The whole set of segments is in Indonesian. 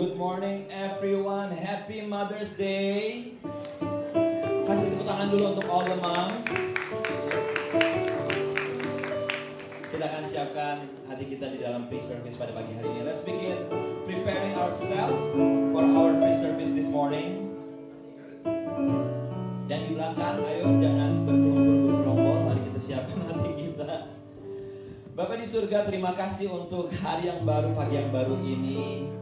Good morning everyone. Happy Mother's Day. Kasih tepuk tangan dulu untuk all the moms. Kita akan siapkan hati kita di dalam pre-service pada pagi hari ini. Let's begin preparing ourselves for our pre-service this morning. Dan di belakang, ayo jangan bergerombol, mari kita siapkan hati kita. Bapak di surga, terima kasih untuk hari yang baru, pagi yang baru ini.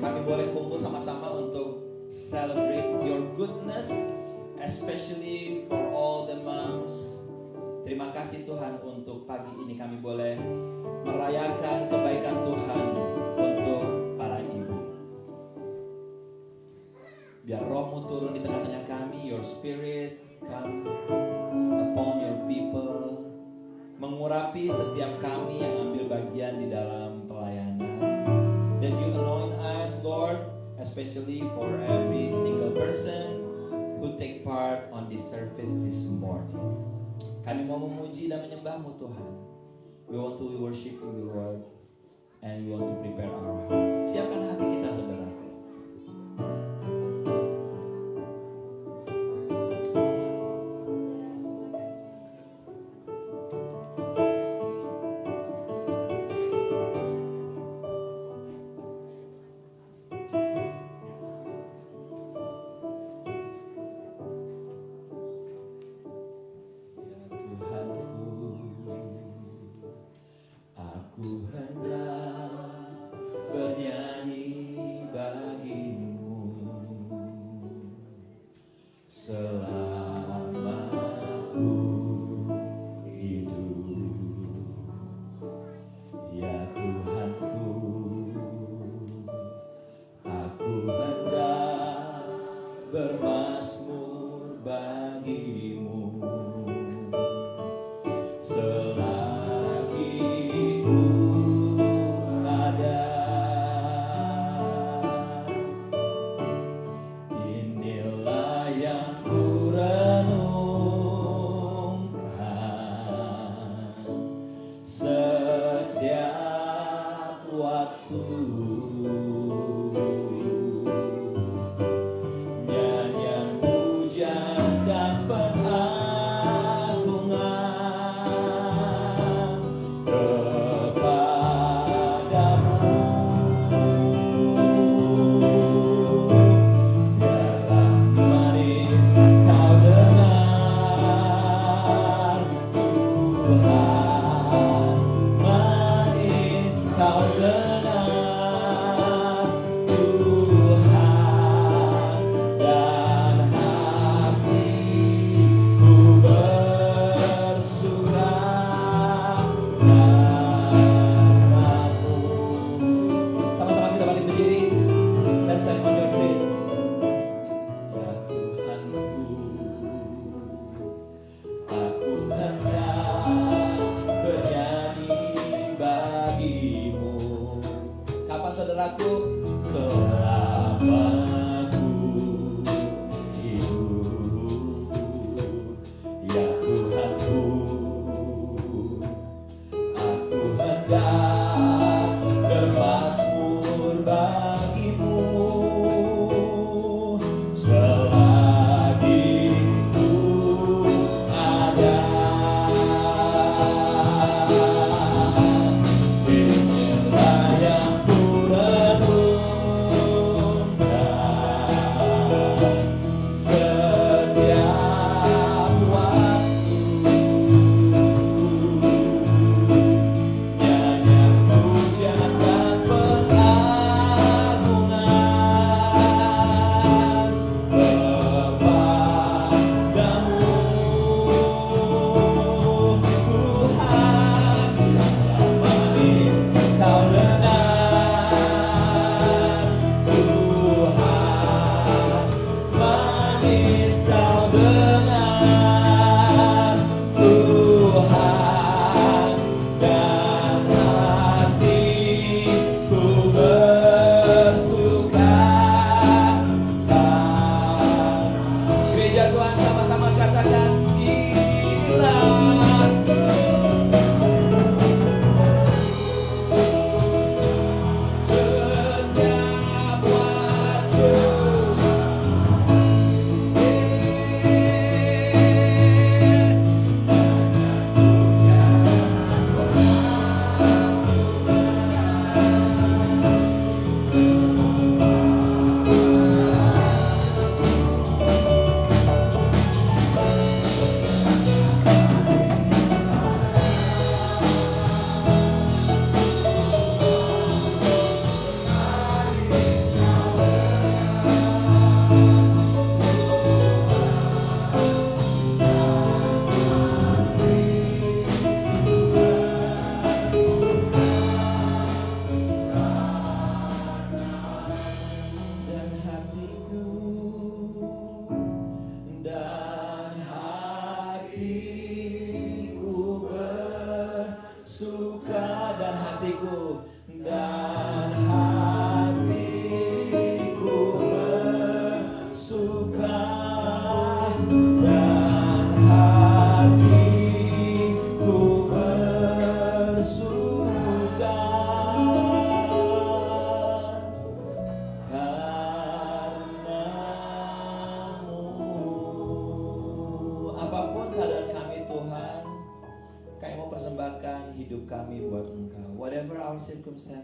Kami boleh kumpul sama-sama untuk celebrate your goodness, especially for all the moms. Terima kasih Tuhan untuk pagi ini kami boleh merayakan kebaikan Tuhan untuk para ibu. Biar rohmu turun di tengah-tengah kami, your spirit come upon your people, mengurapi setiap kami yang ambil bagian di dalam pelayanan. That you anoint us, Lord, especially for every single person who take part on this service this morning. Kami mau memuji dan menyembah-Mu Tuhan. We want to worship You, Lord, and we want to prepare our heart. Siapkan hati kita, saudara.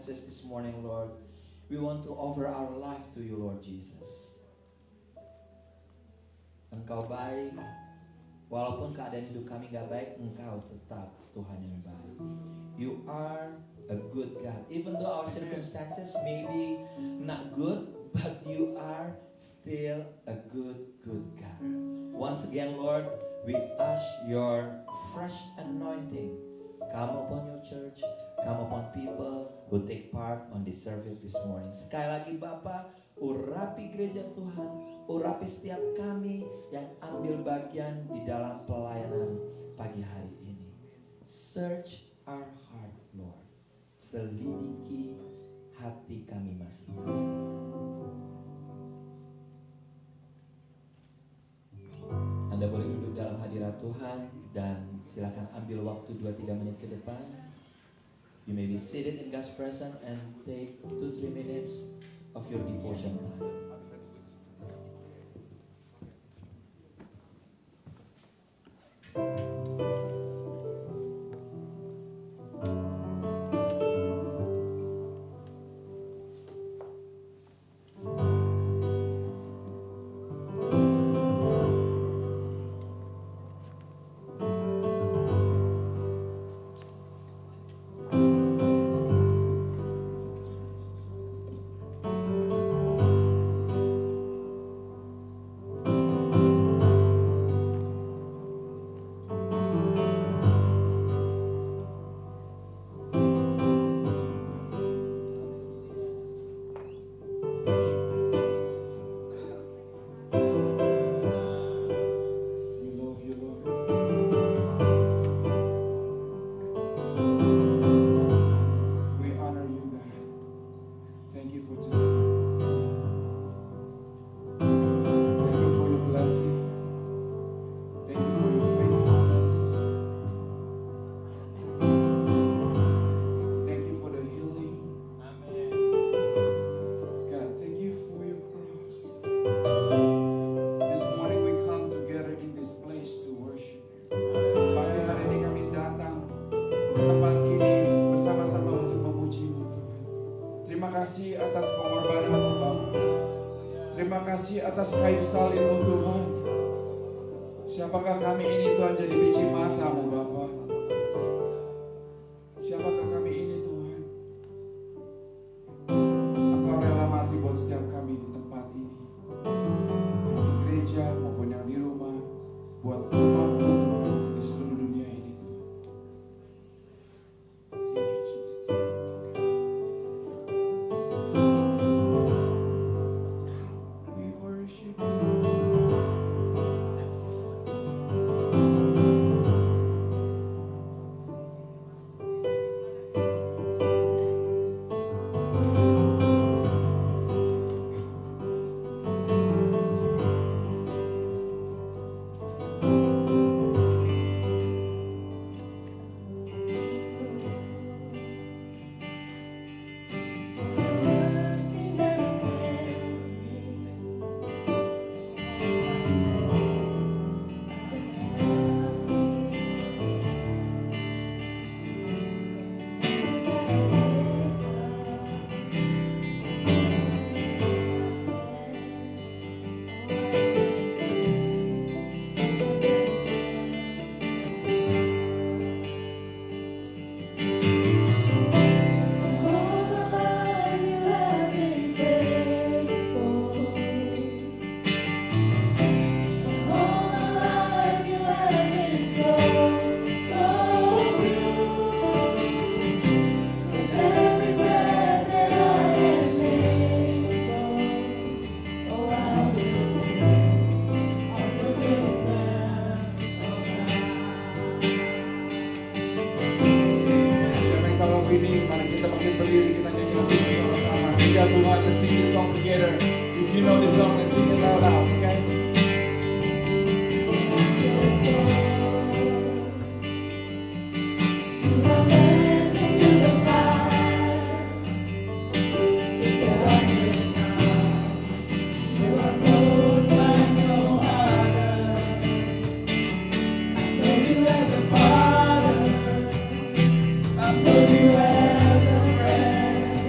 circumstances this morning, Lord, we want to offer our life to you, Lord Jesus. Engkau baik, walaupun keadaan hidup kami gak baik, Engkau tetap Tuhan yang baik. You are a good God. Even though our circumstances may be not good, but you are still a good God. Once again, Lord, we ask your fresh anointing come upon your church, come upon people who take part on this service this morning. Sekali lagi Bapa, urapi gereja Tuhan, urapi setiap kami yang ambil bagian di dalam pelayanan pagi hari ini. Search our heart, Lord. Selidiki hati kami masing-masing. Anda boleh duduk dalam hadirat Tuhan dan silakan ambil waktu 2-3 menit ke depan. You may be seated in God's presence and take 2-3 minutes of your devotion time. Atas kayu salib-Mu Tuhan. Siapakah kami ini Tuhan jadi biji mata-Mu Bapa? Siapakah kami ini Tuhan? Engkau rela mati buat setiap kami di tempat ini, yang di gereja maupun yang di rumah, buat umat-Mu Tuhan di seluruh dunia ini Tuhan. Thank you Jesus. As a friend,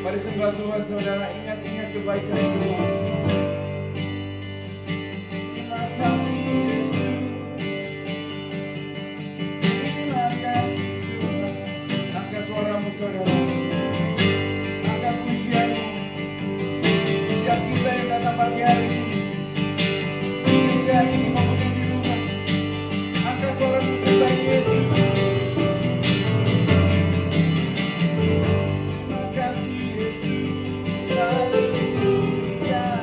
Mari sembah Tuhan saudara, ingat-ingat kebaikan Tuhan. Terima kasih Yesus. Terima kasih Tuhan. Angkat suaramu saudara. Angkat pujianmu. Setiap kita yang datang pagi hari ini, di gereja ini maupun yang di rumah, angkat suaramu sembah Yesus. Terima kasih Yesus. Haleluya.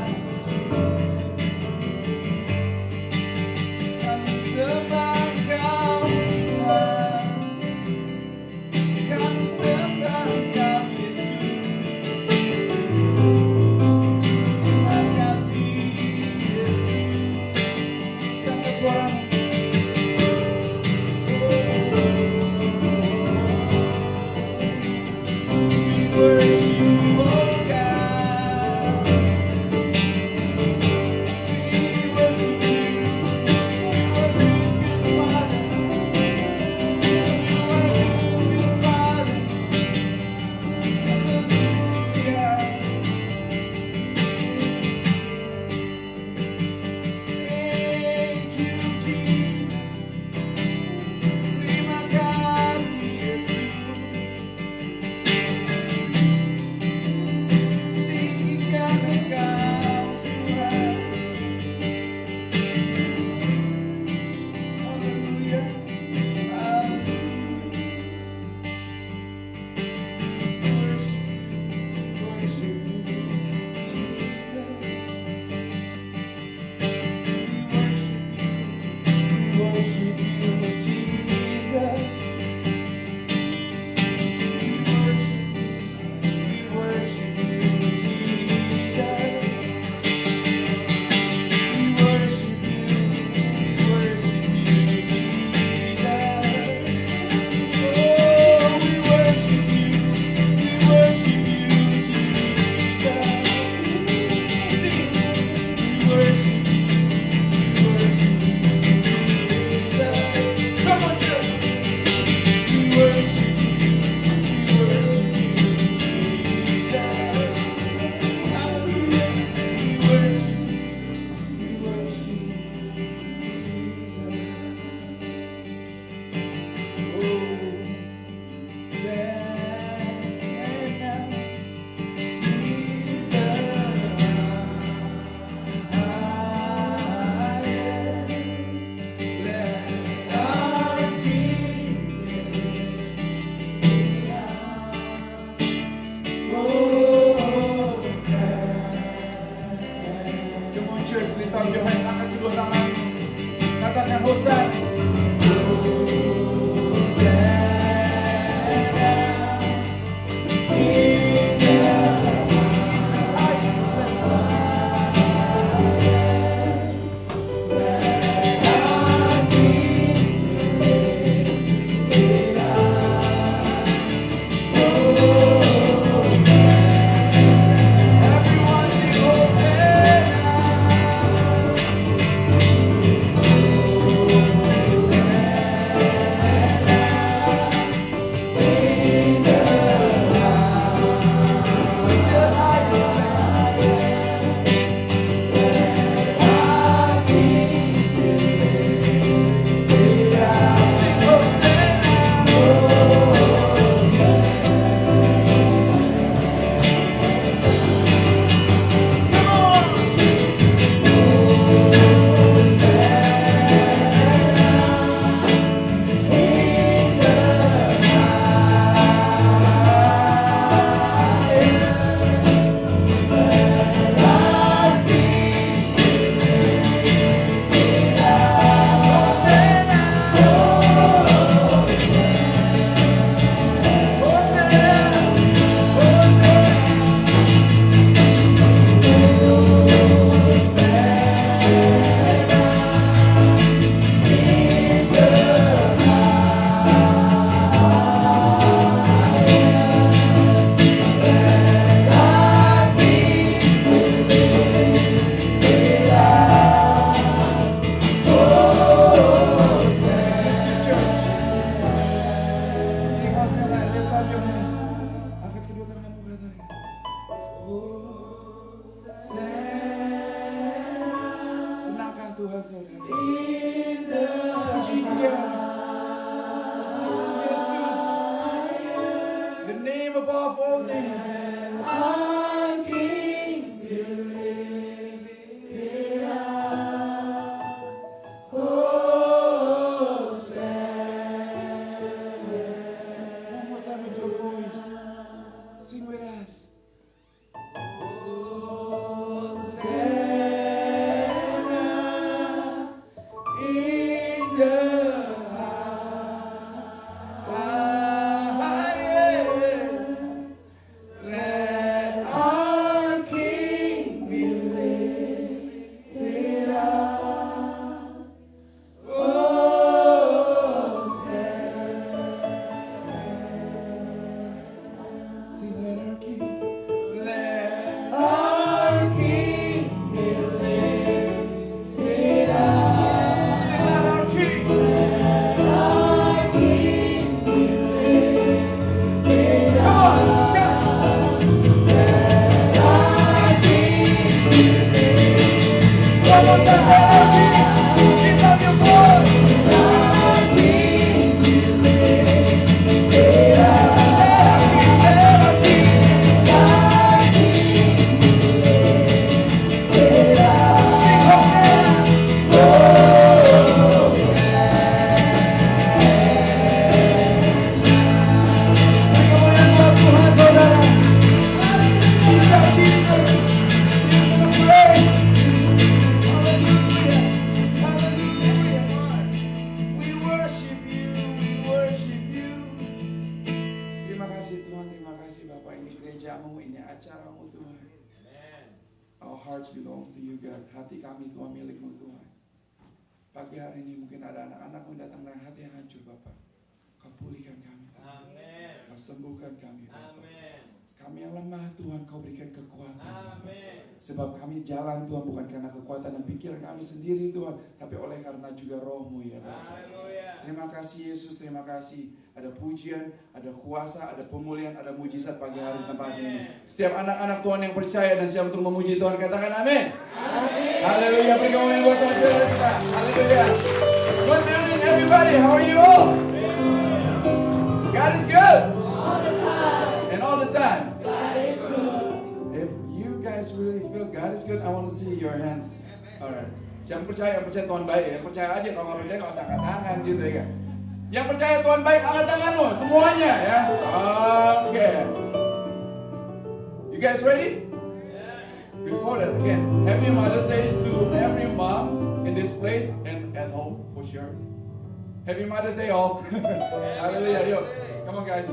powerful name. Our King be lifted up. Hosanna. One more time with your voice. Sing with us. Hosanna in the highest. Let our King be lifted up. Sing, let our King, let our King be lifted up. Sing, let our King, Our King be lifted come up. on, come. Our King be One more time, let our King. Lift up your voice. Our King be lifted up. Let our King. Our King be lifted up. Sing, Hosanna. Kemuliaan buat Tuhan, saudara. Puja Jesus. Give him praise. Hallelujah. Hallelujah. We worship you. We worship you. Terima kasih Tuhan, terima kasih Bapak. Ini gerejamu, ini acaramu Tuhan. Our hearts belongs to you God. Hati kami Tuhan milikmu Tuhan. Pagi hari ini mungkin ada anak-anakmu datang dengan hati yang hancur Bapak. Kau pulihkan kami Tuhan. Kau sembuhkan kami Bapak. Kami yang lemah Tuhan Kau berikan kekuatan. Sebab kami jalan Tuhan bukan karena kekuatan dan pikiran kami sendiri Tuhan, tapi oleh karena juga roh-Mu ya Bapak. Terima kasih Yesus, terima kasih. Ada pujian, ada kuasa, ada pemulihan, ada mujizat pagi hari di tempat ini. Setiap anak-anak Tuhan yang percaya dan siap untuk memuji Tuhan, katakan amin. Haleluya, beri kemuliaan buat Tuhan saudara kita. Haleluya. Good morning everybody, how are you all? God is good. All the time. And all the time. God is good. If you guys really feel God is good, I want to see your hands. Alright. Yang percaya Tuhan baik, yang percaya aja. Kalau nggak percaya nggak usah angkat tangan gitu ya kan. Yang percaya Tuhan baik, angkat tanganmu semuanya ya. Oke. You guys ready? Before that, again, happy Mother's Day to every mom in this place and at home for sure. Happy Mother's Day all. Hallelujah. Yo, come on guys.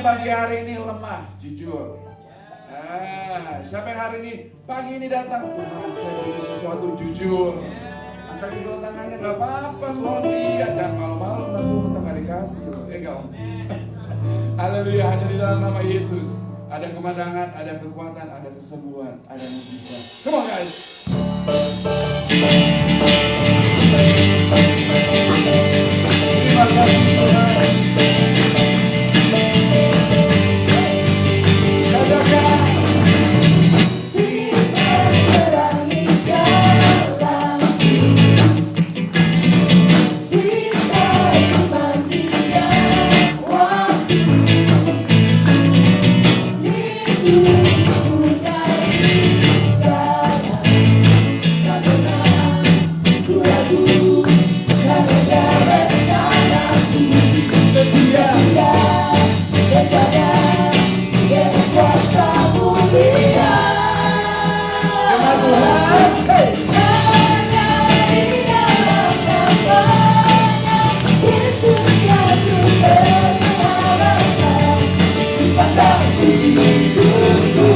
yang pagi hari ini lemah, jujur. Siapa yang hari ini, pagi ini datang, Tuhan saya butuh sesuatu, jujur. Angkat kedua tangannya, gak apa-apa, Tuhan lihat. Dan malu-malu, Tuhan gak dikasih. Enggak om. Haleluya, hanya di dalam nama Yesus ada kemenangan, ada kekuatan, ada kesembuhan, ada mujizat. Come on guys. Terima kasih Tuhan. Katakan. Pelangi jalanku, bisa memandikan waktu, lindungku dari sana, karena ku ragu, karena bersamaku, setia kepada yang kuasa mulia. Nama Tuhan. Hey. Hanya di dalam namanya Yesus yang sumber pengharapan sepanjang hidupku.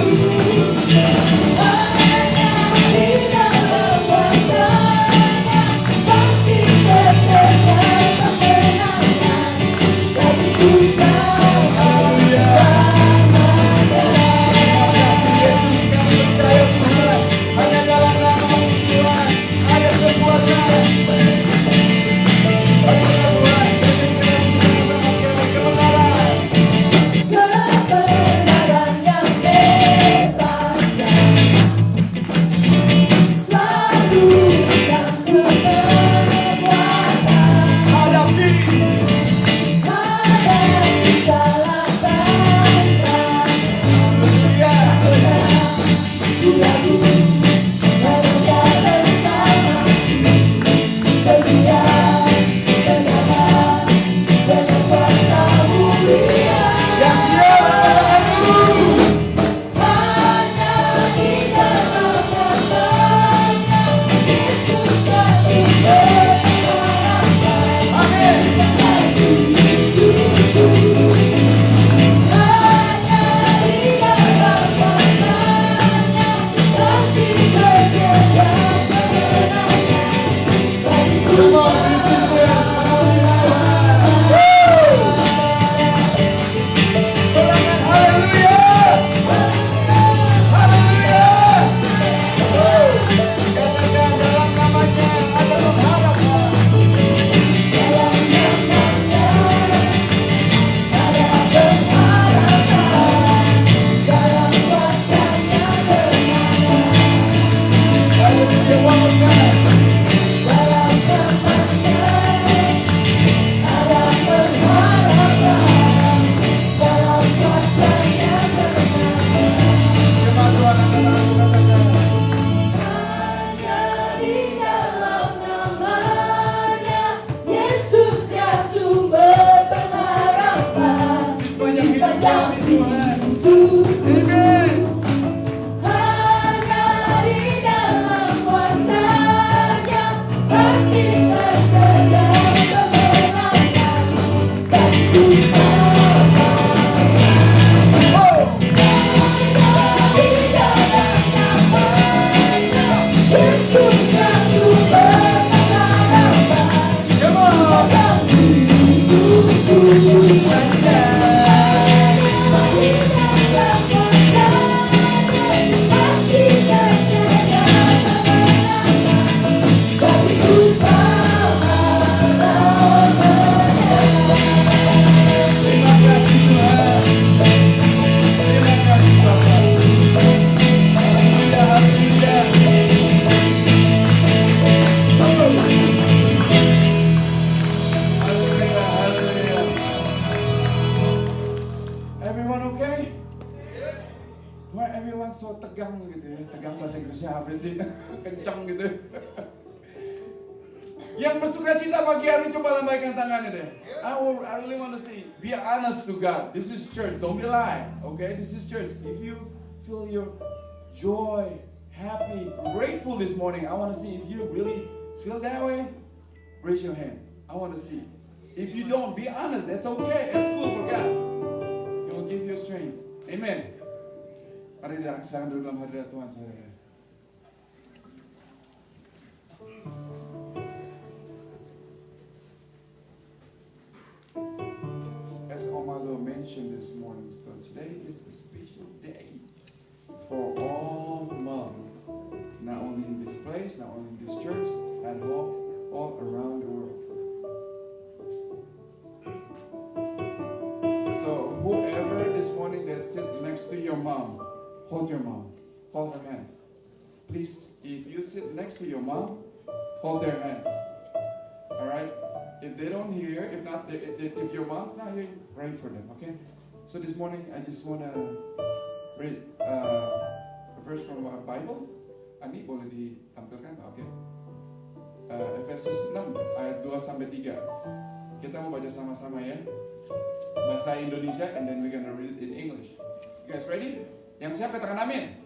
Hanya di dalam kuasa-Nya pasti tersedia kemenangan. Bagiku Haleluya. Terima kasih Yesus, kami percaya Tuhan. Hanya dalam nama Tuhan ada kekuatan. Bagi Tuhan, kebenaran. kebenaran yang bebaskan, selalu yang kekuatan, Hadapi. hadapi segala tantangan. Haleluya. Ku ragu, karena bersamaku, setia kepada dengan kuasa mulia. Yang siap katakan dulu. Hanya di dalam namanya Yesus yang sumber pengharapan. Amin. Hanya di dalam kuasa-Nya pasti tersedia kemenangan. Bagiku Come on, this is it. Sorangan haleluya. Haleluya. Katakan dalam namanya ada pengharapan. dalam namanya ada pengharapan, dalam kuasa-Nya bermana, Haleluya, one more time. dalam namanya ada pengharapan, dalam kuasa-Nya bermana. Jemaat Tuhan, anak-anakku katakan. Hanya di dalam namanya Yesus dia sumber pengharapan Di sepanjang hidup kami Tuhan. hidupku. Hanya di dalam kuasa-Nya pasti tersedia kemenangan. Bagiku Oh. di dalam namanya Yesus yang sumber pengharapan. Come on. Terima kasih Tuhan. Terima kasih Bapak. Haleluya, haleluya. Haleluya, haleluya. Everyone okay? Why everyone so tegang gitu ya? Tegang bahasa Inggrisnya apa sih? Kencang gitu. Yang bersuka cita pagi hari coba lambaikan tangannya deh. I really want to see. Be honest to God. This is church. Don't be lie. Okay, this is church. If you feel your joy, happy, grateful this morning, I want to see if you really feel that way. Raise your hand. I want to see. If you don't, be honest. That's okay. That's cool for God. will give you strength. Amen. Mari silakan duduk dalam hadirat Tuhan, saudara. As Omalo mentioned this morning, so today is a special day for all mom, not only in this place, not only in this church, at all around the world. So whoever this morning that sits next to your mom, hold your mom, hold her hands. Please, if you sit next to your mom, hold their hands. All right. If they don't hear, if your mom's not here, pray for them, okay? So this morning, I just want to read a verse from our Bible. Ani boleh ditampilkan? Oke. Efesus 6 ayat 2-3. Kita mau baca sama-sama ya. Bahasa Indonesia, and then we're gonna read it in English. You guys ready? Yang siap katakan amin.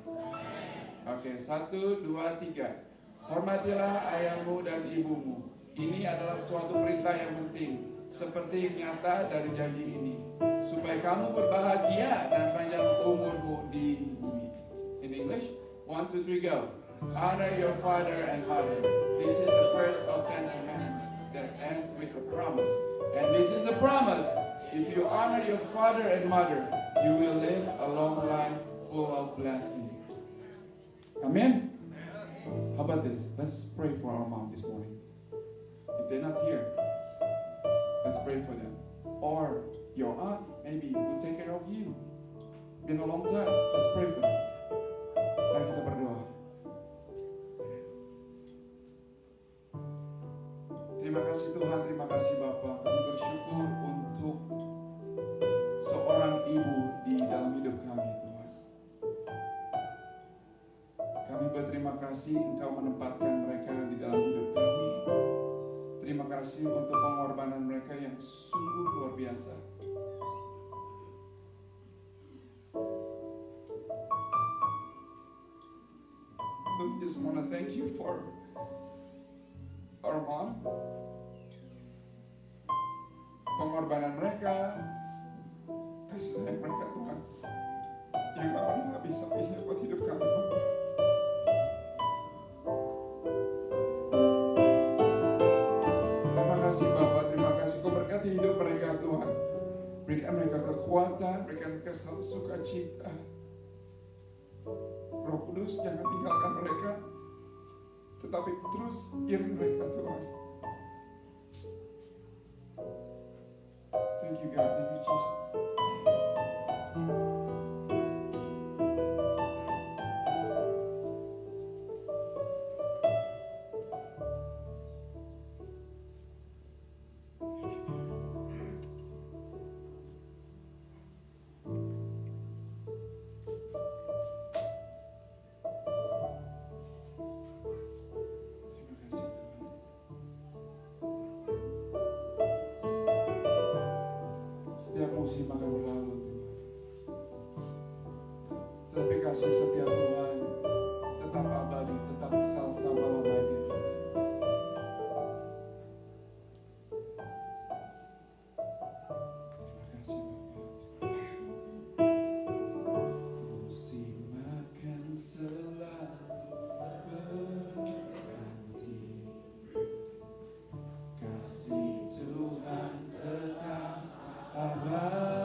Oke, 1, 2, 3. Hormatilah ayahmu dan ibumu. Ini adalah suatu perintah yang penting, seperti nyata dari janji ini, supaya kamu berbahagia dan panjang umurmu di bumi. In English, 1, 2, 3, go. Honor your father and mother. This is the first of 10 commandments that ends with a promise. And this is the promise. If you honor your father and mother, you will live a long life full of blessing. Amen? How about this? Let's pray for our mom this morning. If they're not here, let's pray for them. Or your aunt, maybe, will take care of you. Been a long time. Let's pray for them. Mari kita berdoa. Terima kasih Tuhan, terima kasih Bapa. Kami bersyukur untuk seorang ibu di dalam hidup kami, Tuhan. Kami berterima kasih Engkau menempatkan mereka di dalam hidup kami. Terima kasih untuk pengorbanan mereka yang sungguh luar biasa. We just want to thank you for our mom. Pengorbanan mereka, kasih sayang mereka Tuhan, yang gak pernah habis-habisnya buat hidup kami, Bapak. Terima kasih Bapak, terima kasih Kau berkati hidup mereka Tuhan. Berikan mereka kekuatan, berikan mereka selalu sukacita. Roh Kudus jangan tinggalkan mereka, tetapi terus iring mereka Tuhan. Thank you God, thank you Jesus. Setiap musim akan berlalu Tuhan, tetapi kasih setia Tuhan tetap abadi, tetap kekal selama-lamanya. Terima kasih Bapak. Musim akan selalu berganti, kasih Tuhan tetap abadi.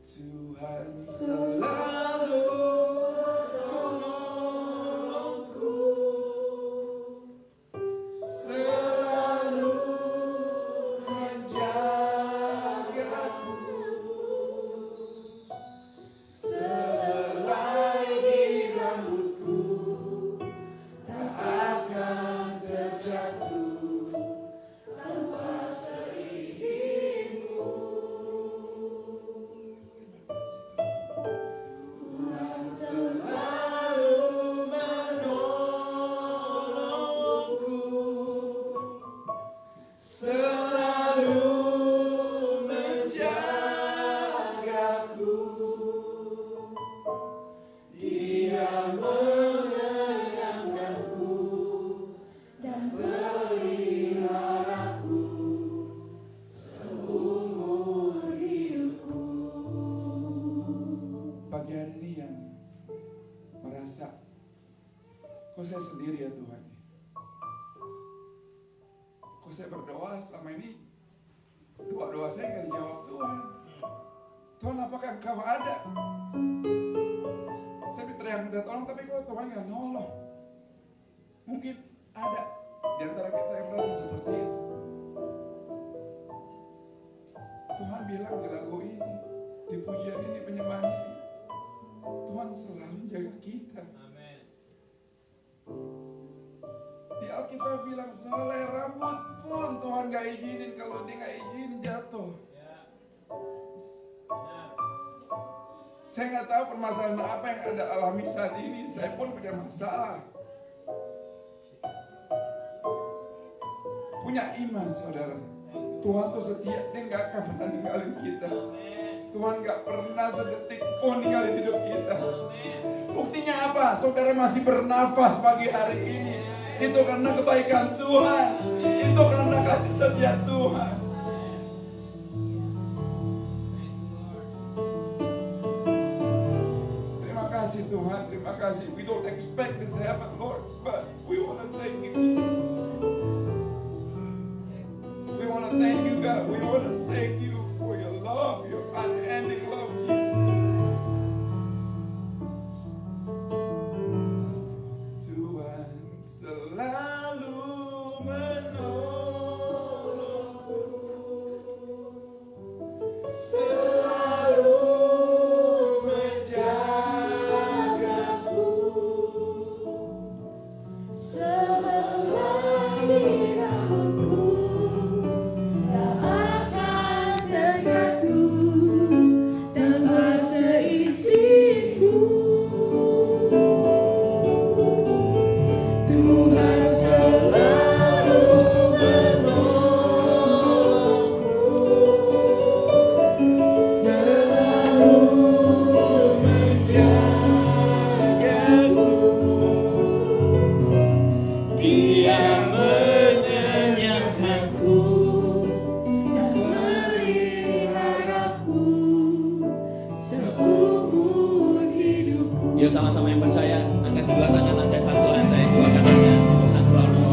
Tuhan selalu menolongku, selalu menjagaku. Selai di rambutku tak akan terjatuh tanpa seizinmu. Tuhan selalu menolongku, selalu menjagaku. Dia mengenyangkanku dan peliharaku seumur hidupku. Pagi hari ini yang merasa, kok saya sendiri ya Tuhan? Kok saya berdoa selama ini, doa-doa saya nggak dijawab Tuhan. Tuhan, apakah Engkau ada? Saya berteriak minta tolong, tapi kok Tuhan nggak nolong? Mungkin ada di antara kita yang merasa seperti itu. Tuhan bilang di lagu ini, di pujian ini, penyembahan ini, Tuhan selalu jaga kita. Amin. Di Alkitab bilang selai rambut pun Tuhan gak izinin, kalau dia gak izinin jatuh. Saya nggak tahu permasalahan apa yang Anda alami saat ini. Saya pun punya masalah. Punya iman, saudara. Tuhan tuh setia, Dia nggak akan pernah ninggalin kita. Tuhan nggak pernah sedetik pun ninggalin hidup kita. Buktinya apa? Saudara masih bernafas pagi hari ini. Itu karena kebaikan Tuhan. Itu karena kasih setia Tuhan. Terima kasih Tuhan, terima kasih. We don't expect this to happen, Lord, but we want to thank you. We want to thank you, God. We want to thank you for your love, your unending love, Jesus. Tuhan selalu menolongku, selalu menjagaku. Selai di rambutku tak akan terjatuh tanpa seizinmu. Tuhan selalu menolongku, Selalu menjagaku. Dia mengenyangkanku. dan meliharaku seumur hidupku. Yuk sama-sama yang percaya, angkat kedua tangan, lantai satu, lantai dua katanya. Tuhan selalu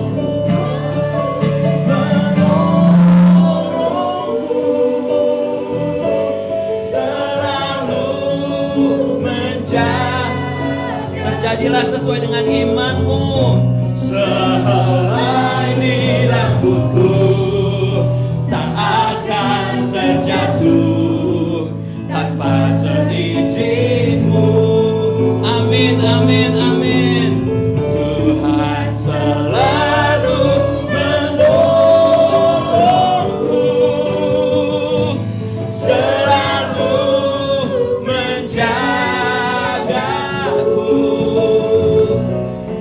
menolongku, selalu menjaga. Terjadilah sesuai dengan imanmu. Sehelai di rambutku tak akan terjatuh tanpa seizinmu. Amin, amin, amin. Tuhan selalu menolongku, selalu menjagaku.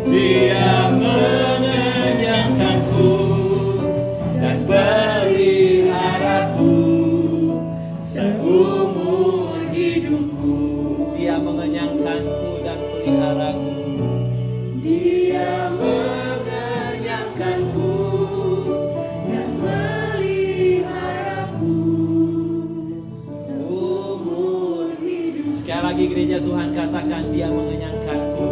Dia mengenyangkanku dan peliharaku seumur hidupku. Dia mengenyangkanku dan peliharaku. Dia mengenyangkanku dan meliharaku seumur hidup. Sekali lagi gereja Tuhan katakan, Dia mengenyangkanku.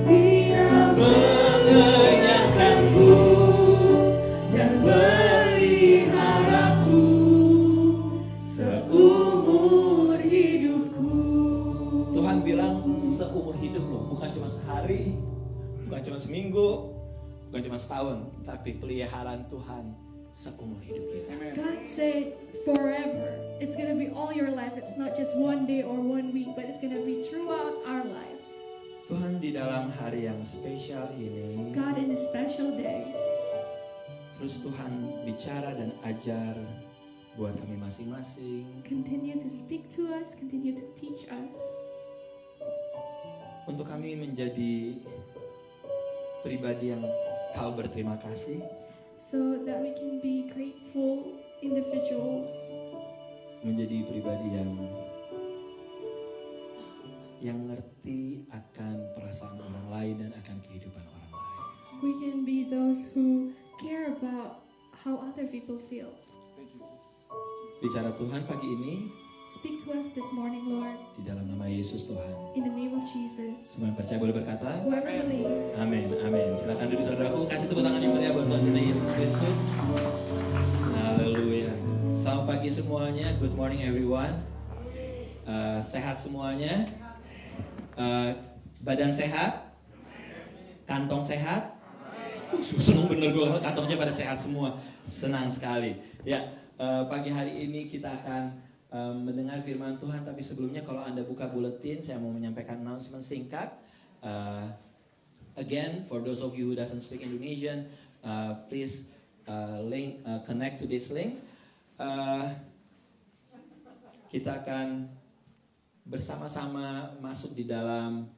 Dia mengenyangkanku dan meliharaku seumur Bukan cuma seminggu, bukan cuma setahun, tapi peliharaan Tuhan seumur hidup kita. God said forever. It's gonna be all your life. It's not just one day or 1 week, but it's gonna be throughout our lives. Tuhan di dalam hari yang spesial ini, God in this special day, terus Tuhan bicara dan ajar buat kami masing-masing continue to speak to us, continue to teach us, untuk kami menjadi pribadi yang tahu berterima kasih, so that we can be grateful individuals, menjadi pribadi yang ngerti akan perasaan orang lain dan akan kehidupan orang lain. we can be those who care about how other people feel. Bicara Tuhan pagi ini Speak to us this morning, Lord, di dalam nama Yesus Tuhan. in the name of Jesus. Semua yang percaya boleh berkata, Whoever believes, amin, amin. Silakan duduk saudaraku, kasih tepuk tangan yang meriah buat Tuhan kita Yesus Kristus. Haleluya. Selamat pagi semuanya, good morning everyone. Sehat semuanya? Badan sehat? Kantong sehat? Senang bener gue, kantongnya pada sehat semua. Senang sekali. Ya, pagi hari ini kita akan mendengar firman Tuhan, tapi sebelumnya kalau Anda buka buletin, saya mau menyampaikan announcement singkat. Again, for those of you who doesn't speak Indonesian, please connect to this link. Kita akan bersama-sama masuk di dalam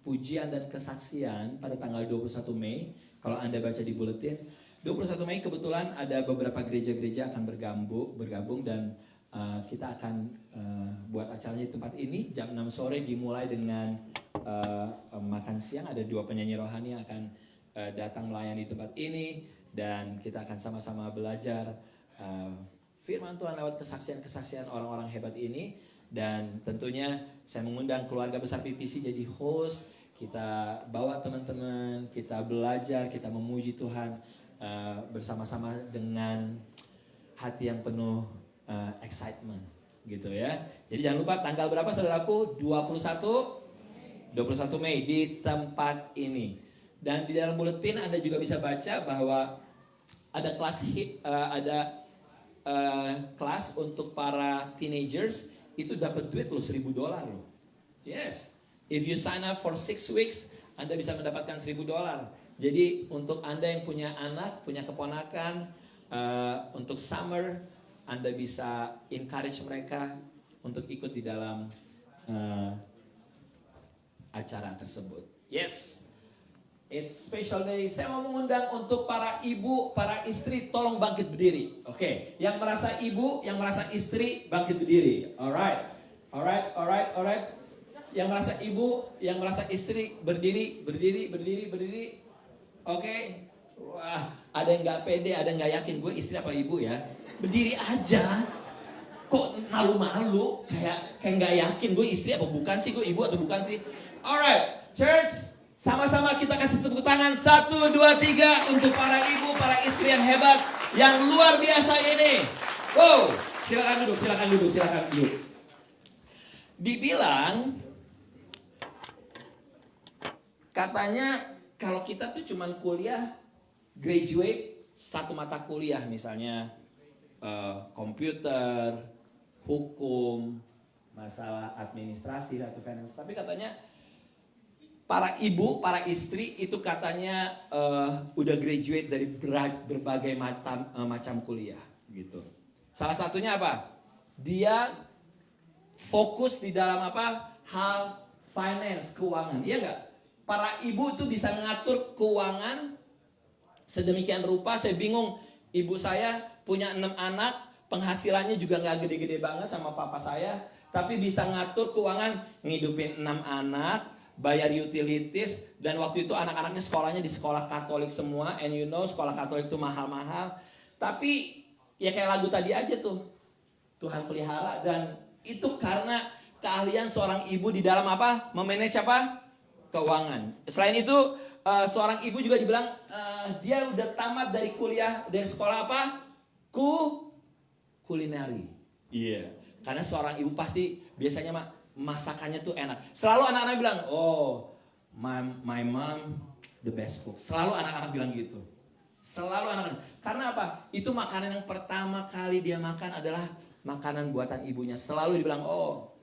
pujian dan kesaksian pada tanggal 21 Mei. Kalau Anda baca di buletin, 21 Mei kebetulan ada beberapa gereja-gereja akan bergabung dan kita akan buat acaranya di tempat ini jam 6 sore, dimulai dengan makan siang. Ada 2 penyanyi rohani yang akan datang melayani di tempat ini, dan kita akan sama-sama belajar firman Tuhan lewat kesaksian-kesaksian orang-orang hebat ini. Dan tentunya saya mengundang keluarga besar PPC jadi host. Kita bawa teman-teman, kita belajar, kita memuji Tuhan bersama-sama dengan hati yang penuh excitement gitu ya. Jadi jangan lupa tanggal berapa saudaraku? 21 Mei di tempat ini. Dan di dalam buletin Anda juga bisa baca bahwa ada kelas untuk para teenagers, itu dapat duit loh, $1,000 loh. Yes, if you sign up for 6 weeks, Anda bisa mendapatkan $1,000. Jadi untuk Anda yang punya anak, punya keponakan, untuk summer, Anda bisa encourage mereka untuk ikut di dalam acara tersebut. Yes, it's special day. Saya mau mengundang untuk para ibu, para istri, tolong bangkit berdiri. Oke, yang merasa ibu, yang merasa istri, bangkit berdiri. Alright. Yang merasa ibu, yang merasa istri, berdiri. Oke. Wah, ada yang nggak pede, ada yang nggak yakin gue istri apa ibu ya. Berdiri aja. Kok malu-malu, kayak nggak yakin gue istri apa bukan sih, gue ibu atau bukan sih. Alright, church. Sama-sama kita kasih tepuk tangan 1, 2, 3 untuk para ibu, para istri yang hebat, yang luar biasa ini. Wow, silakan duduk. Dibilang, katanya kalau kita tuh cuman kuliah, graduate 1 mata kuliah, misalnya komputer, hukum, masalah administrasi atau finance. Tapi katanya para ibu, para istri itu katanya udah graduate dari berbagai macam kuliah gitu. Salah satunya apa? Dia fokus di dalam apa? Hal finance, keuangan. Iya nggak? Para ibu tuh bisa ngatur keuangan sedemikian rupa. Saya bingung. Ibu saya punya 6 anak, penghasilannya juga nggak gede-gede banget sama papa saya, tapi bisa ngatur keuangan, ngidupin 6 anak, bayar utilities, dan waktu itu anak-anaknya sekolahnya di sekolah Katolik semua, and you know sekolah Katolik itu mahal-mahal. Tapi ya kayak lagu tadi aja tuh, Tuhan pelihara, dan itu karena keahlian seorang ibu di dalam apa? Memanage apa? Keuangan. Selain itu seorang ibu juga dibilang dia udah tamat dari kuliah, dari sekolah apa? Kulineri. Iya. Karena seorang ibu pasti biasanya masakannya tuh enak. Selalu anak-anak bilang, oh my mom the best cook. Selalu anak-anak bilang gitu. Selalu anak-anak. Karena apa? Itu makanan yang pertama kali dia makan adalah makanan buatan ibunya. Selalu dibilang, oh,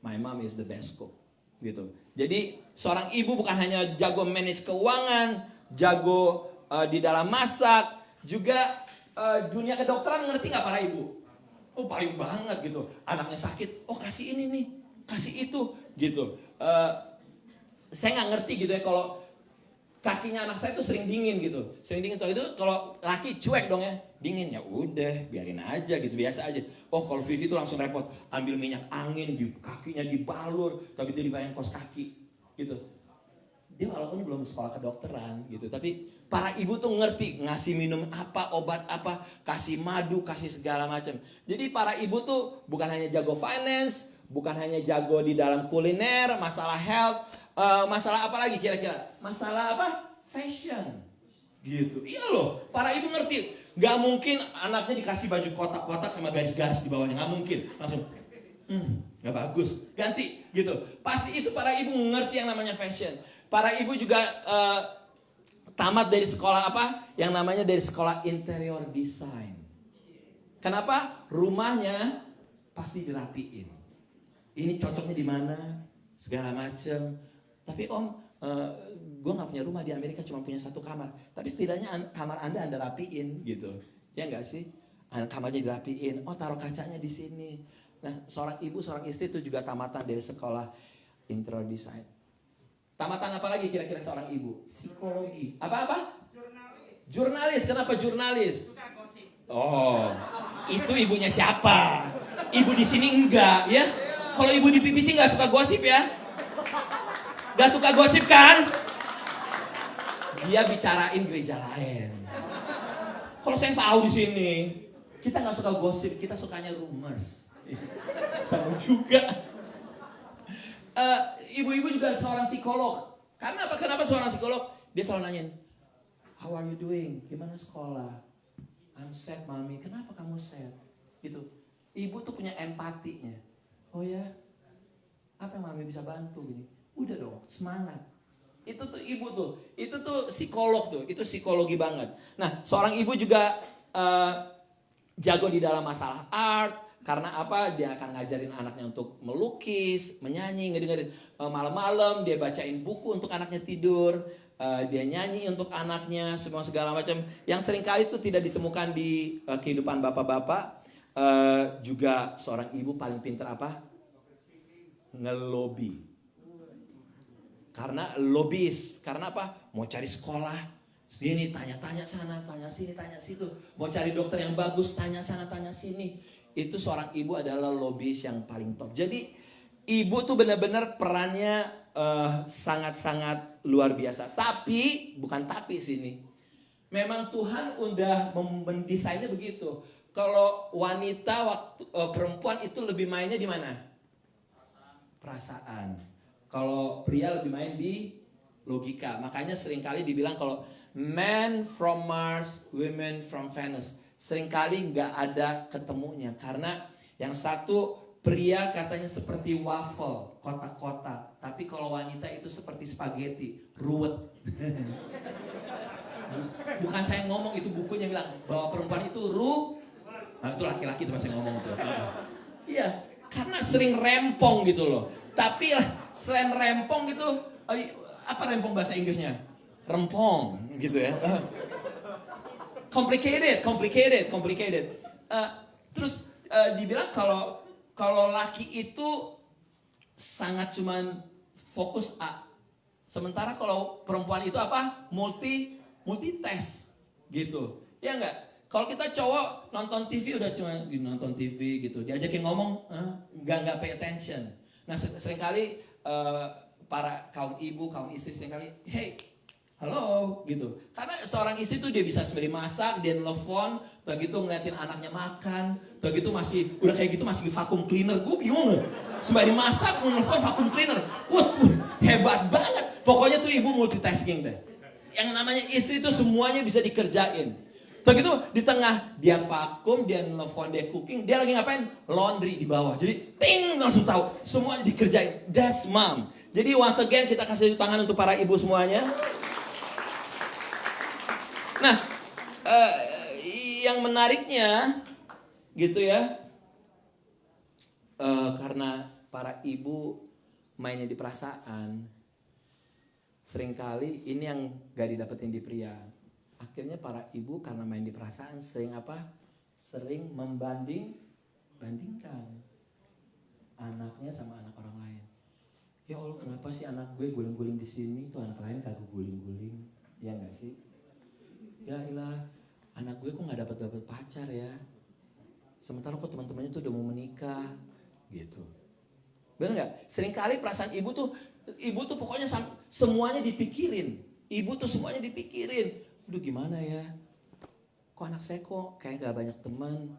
my mom is the best cook. Gitu. Jadi seorang ibu bukan hanya jago manage keuangan, jago di dalam masak, juga dunia kedokteran ngerti nggak para ibu? Oh paling banget gitu. Anaknya sakit, oh kasih ini nih, kasih itu, gitu. Saya nggak ngerti gitu ya kalau kakinya anak saya tuh sering dingin gitu, sering dingin tuh itu kalau laki cuek dong ya, dingin ya udah biarin aja gitu, biasa aja. Oh kalau Vivi tuh langsung repot, ambil minyak angin di kakinya dibalur, tapi itu dibayang kos kaki gitu. Dia walaupun belum sekolah kedokteran gitu, tapi para ibu tuh ngerti ngasih minum apa, obat apa, kasih madu, kasih segala macam. Jadi para ibu tuh bukan hanya jago finance, bukan hanya jago di dalam kuliner, masalah health, masalah apa lagi kira-kira? Masalah apa? Fashion. Gitu. Iya loh, para ibu ngerti. Gak mungkin anaknya dikasih baju kotak-kotak sama garis-garis di bawahnya, gak mungkin. Langsung, gak bagus, ganti gitu. Pasti itu para ibu ngerti yang namanya fashion. Para ibu juga tamat dari sekolah apa? Yang namanya dari sekolah interior design. Kenapa? Rumahnya pasti dirapiin. Ini cocoknya di mana? Segala macam. Tapi om, gue nggak punya rumah di Amerika, cuma punya 1 kamar. Tapi setidaknya kamar anda rapiin, gitu. Ya nggak sih? Kamarnya dirapiin. Oh taruh kacanya di sini. Nah seorang ibu, seorang istri itu juga tamatan dari sekolah interior design. Tamatan apa lagi kira-kira seorang ibu? Psikologi. Apa-apa? Jurnalis. Kenapa jurnalis? Oh, itu ibunya siapa? Ibu di sini enggak, ya? Kalau ibu di PPC nggak suka gosip ya? Nggak suka gosip kan? Dia bicarain gereja lain. Kalau saya tahu di sini, kita nggak suka gosip, kita sukanya rumors. Sama juga. Ibu-ibu juga seorang psikolog. Karena apa? Kenapa seorang psikolog? Dia selalu nanyain, how are you doing? Gimana sekolah? I'm sad, mami. Kenapa kamu sad? Gitu. Ibu tuh punya empatinya. Oh ya, apa yang mami bisa bantu gini? Udah dong, semangat. Itu tuh ibu tuh, itu tuh psikolog tuh, itu psikologi banget. Nah, seorang ibu juga jago di dalam masalah art. Karena apa? Dia akan ngajarin anaknya untuk melukis, menyanyi, ngedengerin. Malam-malam dia bacain buku untuk anaknya tidur. Dia nyanyi untuk anaknya, semua segala macam. Yang seringkali itu tidak ditemukan di kehidupan bapak-bapak. Juga seorang ibu paling pintar apa? Ngelobi. Karena lobis. Karena apa? Mau cari sekolah. Ini tanya-tanya sana, tanya sini, tanya situ. Mau cari dokter yang bagus, tanya sana, tanya sini. Itu seorang ibu adalah lobis yang paling top. Jadi ibu tuh benar-benar perannya sangat-sangat luar biasa. Tapi, bukan tapi sini. Memang Tuhan udah mendesainnya begitu. Kalau wanita, perempuan itu lebih mainnya di mana? Perasaan. Kalau pria lebih main di logika. Makanya seringkali dibilang kalau men from Mars, women from Venus. Seringkali nggak ada ketemunya. Karena yang satu pria katanya seperti waffle, kotak-kotak. Tapi kalau wanita itu seperti spaghetti, ruwet. Bukan saya ngomong, itu bukunya bilang bahwa perempuan itu nah itu laki-laki tuh pasti ngomong tuh. Iya, karena sering rempong gitu loh. Tapi selain rempong gitu, apa rempong bahasa Inggrisnya? Rempong gitu ya. Complicated. Terus dibilang kalau laki itu sangat cuman fokus A. Sementara kalau perempuan itu apa? Multitask gitu. Ya enggak? Kalau kita cowok nonton TV udah cuma nonton TV gitu. Diajakin ngomong, enggak pay attention. Nah, seringkali para kaum ibu, kaum istri seringkali, hey, halo gitu. Karena seorang istri tuh dia bisa sendiri masak, dia nelfon, udah gitu ngeliatin anaknya makan, udah gitu udah kayak gitu masih vacuum cleaner. Gue bingung. Sembari masak, nelfon vacuum cleaner. Hebat banget. Pokoknya tuh ibu multitasking deh. Yang namanya istri tuh semuanya bisa dikerjain. Begitu di tengah dia vakum, dia nelfon, dia cooking, dia lagi ngapain? Laundry di bawah. Jadi ting langsung tahu, semuanya dikerjain. That's mom. Jadi once again kita kasih tangan untuk para ibu semuanya. Nah, yang menariknya gitu ya, karena para ibu mainnya di perasaan, seringkali ini yang gak didapetin di pria. Akhirnya para ibu karena main di perasaan sering apa? Sering membandingkan anaknya sama anak orang lain. Ya Allah, kenapa sih anak gue guling-guling di sini, tuh anak lain kagak guling-guling? Ya nggak sih? Ya ilah, anak gue kok nggak dapat pacar ya? Sementara kok teman-temannya tuh udah mau menikah, gitu. Benar nggak? Seringkali perasaan ibu tuh pokoknya semuanya dipikirin. Ibu tuh semuanya dipikirin. Aduh gimana ya? Kok anak saya kok kayak gak banyak teman.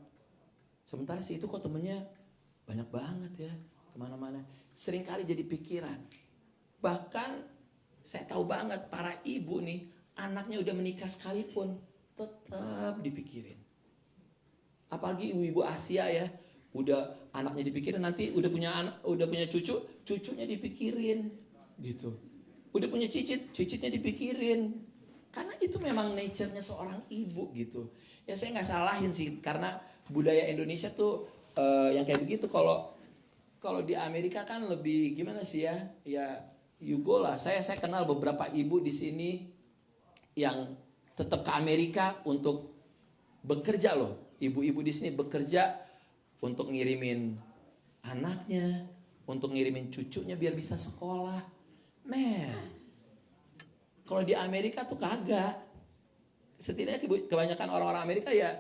Sementara sih itu kok temennya banyak banget ya. Kemana-mana. Seringkali jadi pikiran. Bahkan saya tahu banget para ibu nih. Anaknya udah menikah sekalipun. Tetap dipikirin. Apalagi ibu-ibu Asia ya. Udah anaknya dipikirin. Nanti udah punya cucu. Cucunya dipikirin. Gitu. Udah punya cicitnya dipikirin. Karena itu memang nature-nya seorang ibu gitu. Ya saya nggak salahin sih, karena budaya Indonesia tuh yang kayak begitu. Kalau di Amerika kan lebih gimana sih ya? Ya you go lah. Saya kenal beberapa ibu di sini yang tetap ke Amerika untuk bekerja loh. Ibu-ibu di sini bekerja untuk ngirimin anaknya, untuk ngirimin cucunya biar bisa sekolah. Man. Kalau di Amerika tuh kagak. Setidaknya kebanyakan orang-orang Amerika ya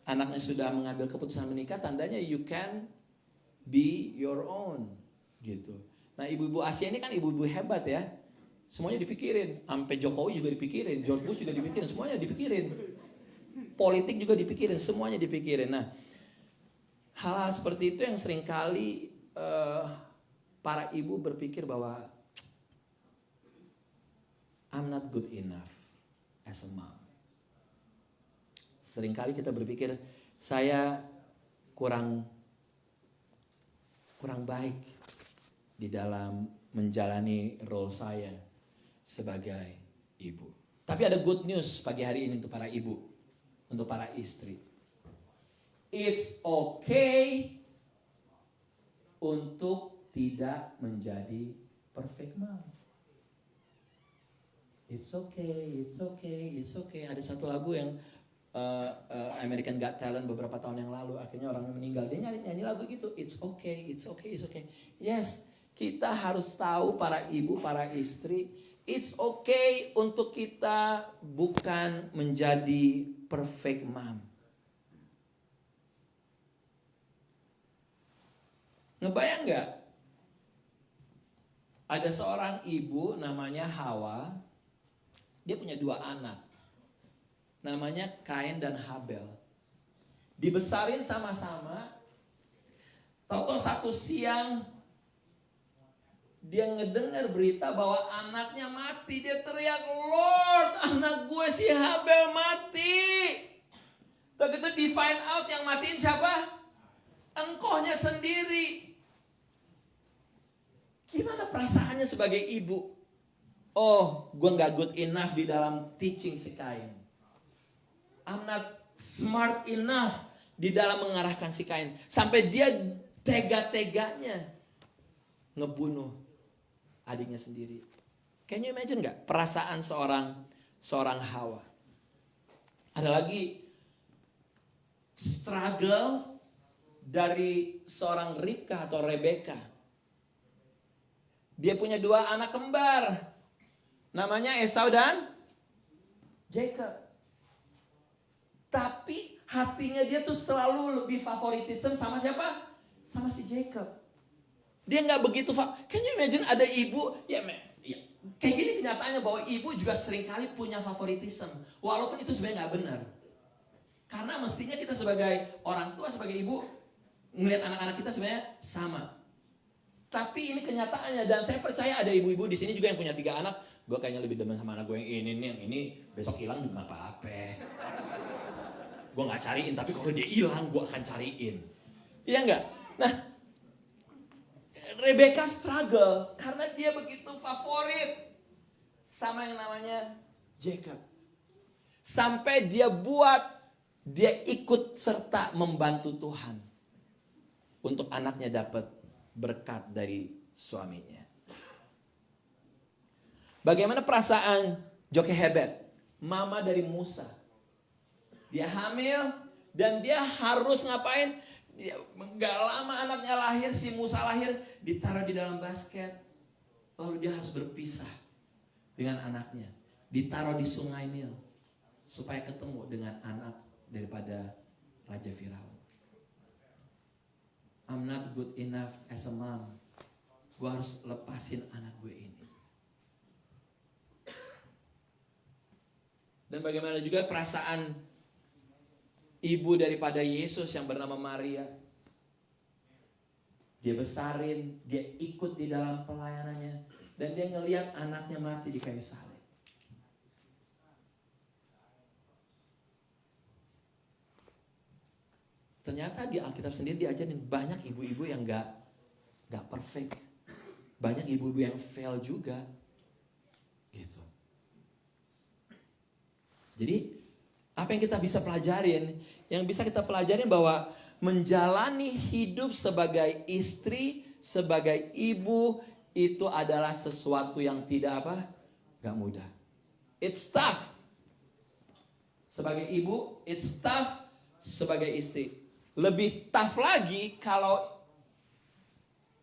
anaknya sudah mengambil keputusan menikah, tandanya you can be your own gitu. Nah ibu-ibu Asia ini kan ibu-ibu hebat ya. Semuanya dipikirin. Sampai Jokowi juga dipikirin, George Bush juga dipikirin, semuanya dipikirin. Politik juga dipikirin, semuanya dipikirin. Nah hal-hal seperti itu yang seringkali para ibu berpikir bahwa I'm not good enough as a mom. Seringkali kita berpikir saya kurang baik di dalam menjalani role saya sebagai ibu. Tapi ada good news pagi hari ini untuk para ibu, untuk para istri. It's okay untuk tidak menjadi perfect mom. It's okay. Ada satu lagu yang American Got Talent beberapa tahun yang lalu, akhirnya orangnya meninggal. Dia nyanyi lagu gitu, it's okay. Yes, kita harus tahu para ibu, para istri, it's okay untuk kita bukan menjadi perfect mom. Ngebayang gak? Ada seorang ibu namanya Hawa. Dia punya 2 anak. Namanya Kain dan Habel. Dibesarin sama-sama. Tahu-tahu satu siang dia ngedengar berita bahwa anaknya mati. Dia teriak, Lord, anak gue si Habel mati. Begitu di find out yang matiin siapa? Engkohnya sendiri. Gimana perasaannya sebagai ibu? Oh, gue gak good enough di dalam teaching si Kain. I'm not smart enough di dalam mengarahkan si Kain. Sampai dia tega-teganya ngebunuh adiknya sendiri. Can you imagine gak perasaan seorang Hawa? Ada lagi struggle dari seorang Ribka atau Rebeka. Dia punya 2 anak kembar. Namanya Esau dan Jacob. Tapi hatinya dia tuh selalu lebih favoritism sama siapa? Sama si Jacob. Dia gak begitu. Can you imagine ada ibu? Ya, kayak gini kenyataannya bahwa ibu juga seringkali punya favoritism. Walaupun itu sebenarnya gak benar. Karena mestinya kita sebagai orang tua, sebagai ibu, ngelihat anak-anak kita sebenarnya sama. Tapi ini kenyataannya, dan saya percaya ada ibu-ibu di sini juga yang punya 3 anak. gue kayaknya lebih demen sama anak gue yang ini nih, yang ini besok hilang juga apa-apa. Gue nggak cariin, tapi kalau dia hilang gue akan cariin. Iya nggak? Nah, Rebecca struggle karena dia begitu favorit sama yang namanya Jacob. Sampai dia ikut serta membantu Tuhan untuk anaknya dapat berkat dari suaminya. Bagaimana perasaan Jochebed, mama dari Musa? Dia hamil dan dia harus ngapain? Dia gak lama anaknya lahir, si Musa lahir, ditaruh di dalam basket. Lalu dia harus berpisah dengan anaknya, ditaruh di sungai Nil supaya ketemu dengan anak daripada Raja Firaun. I'm not good enough as a mom. Gue harus lepasin anak gue ini. Dan bagaimana juga perasaan ibu daripada Yesus yang bernama Maria. Dia besarin, dia ikut di dalam pelayanannya, dan dia ngelihat anaknya mati di kayu salib. Ternyata di Alkitab sendiri diajarin banyak ibu-ibu yang gak perfect. Banyak ibu-ibu yang fail juga. Gitu. Jadi apa yang kita bisa pelajarin? Yang bisa kita pelajarin bahwa menjalani hidup sebagai istri, sebagai ibu, itu adalah sesuatu yang tidak apa? Gak mudah. It's tough. Sebagai ibu, it's tough sebagai istri. Lebih tough lagi kalau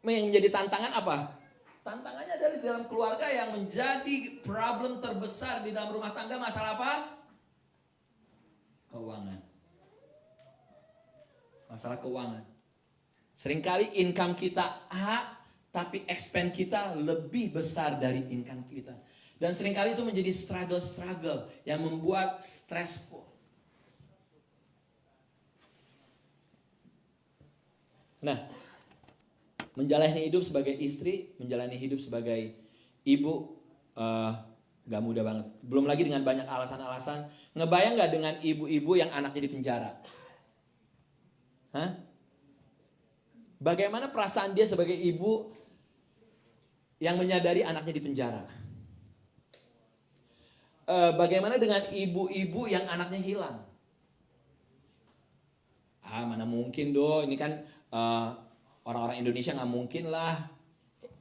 yang menjadi tantangan apa? Tantangannya adalah di dalam keluarga yang menjadi problem terbesar di dalam rumah tangga. Masalah apa? Keuangan. Masalah keuangan. Seringkali income kita A, tapi expense kita lebih besar dari income kita. Dan seringkali itu menjadi struggle yang membuat stressful. Nah, menjalani hidup sebagai istri, menjalani hidup sebagai ibu, gak mudah banget. Belum lagi dengan banyak alasan-alasan. Ngebayang gak dengan ibu-ibu yang anaknya di penjara? Hah? Bagaimana perasaan dia sebagai ibu yang menyadari anaknya di penjara? Bagaimana dengan ibu-ibu yang anaknya hilang? Mana mungkin ini kan orang-orang Indonesia gak mungkin lah.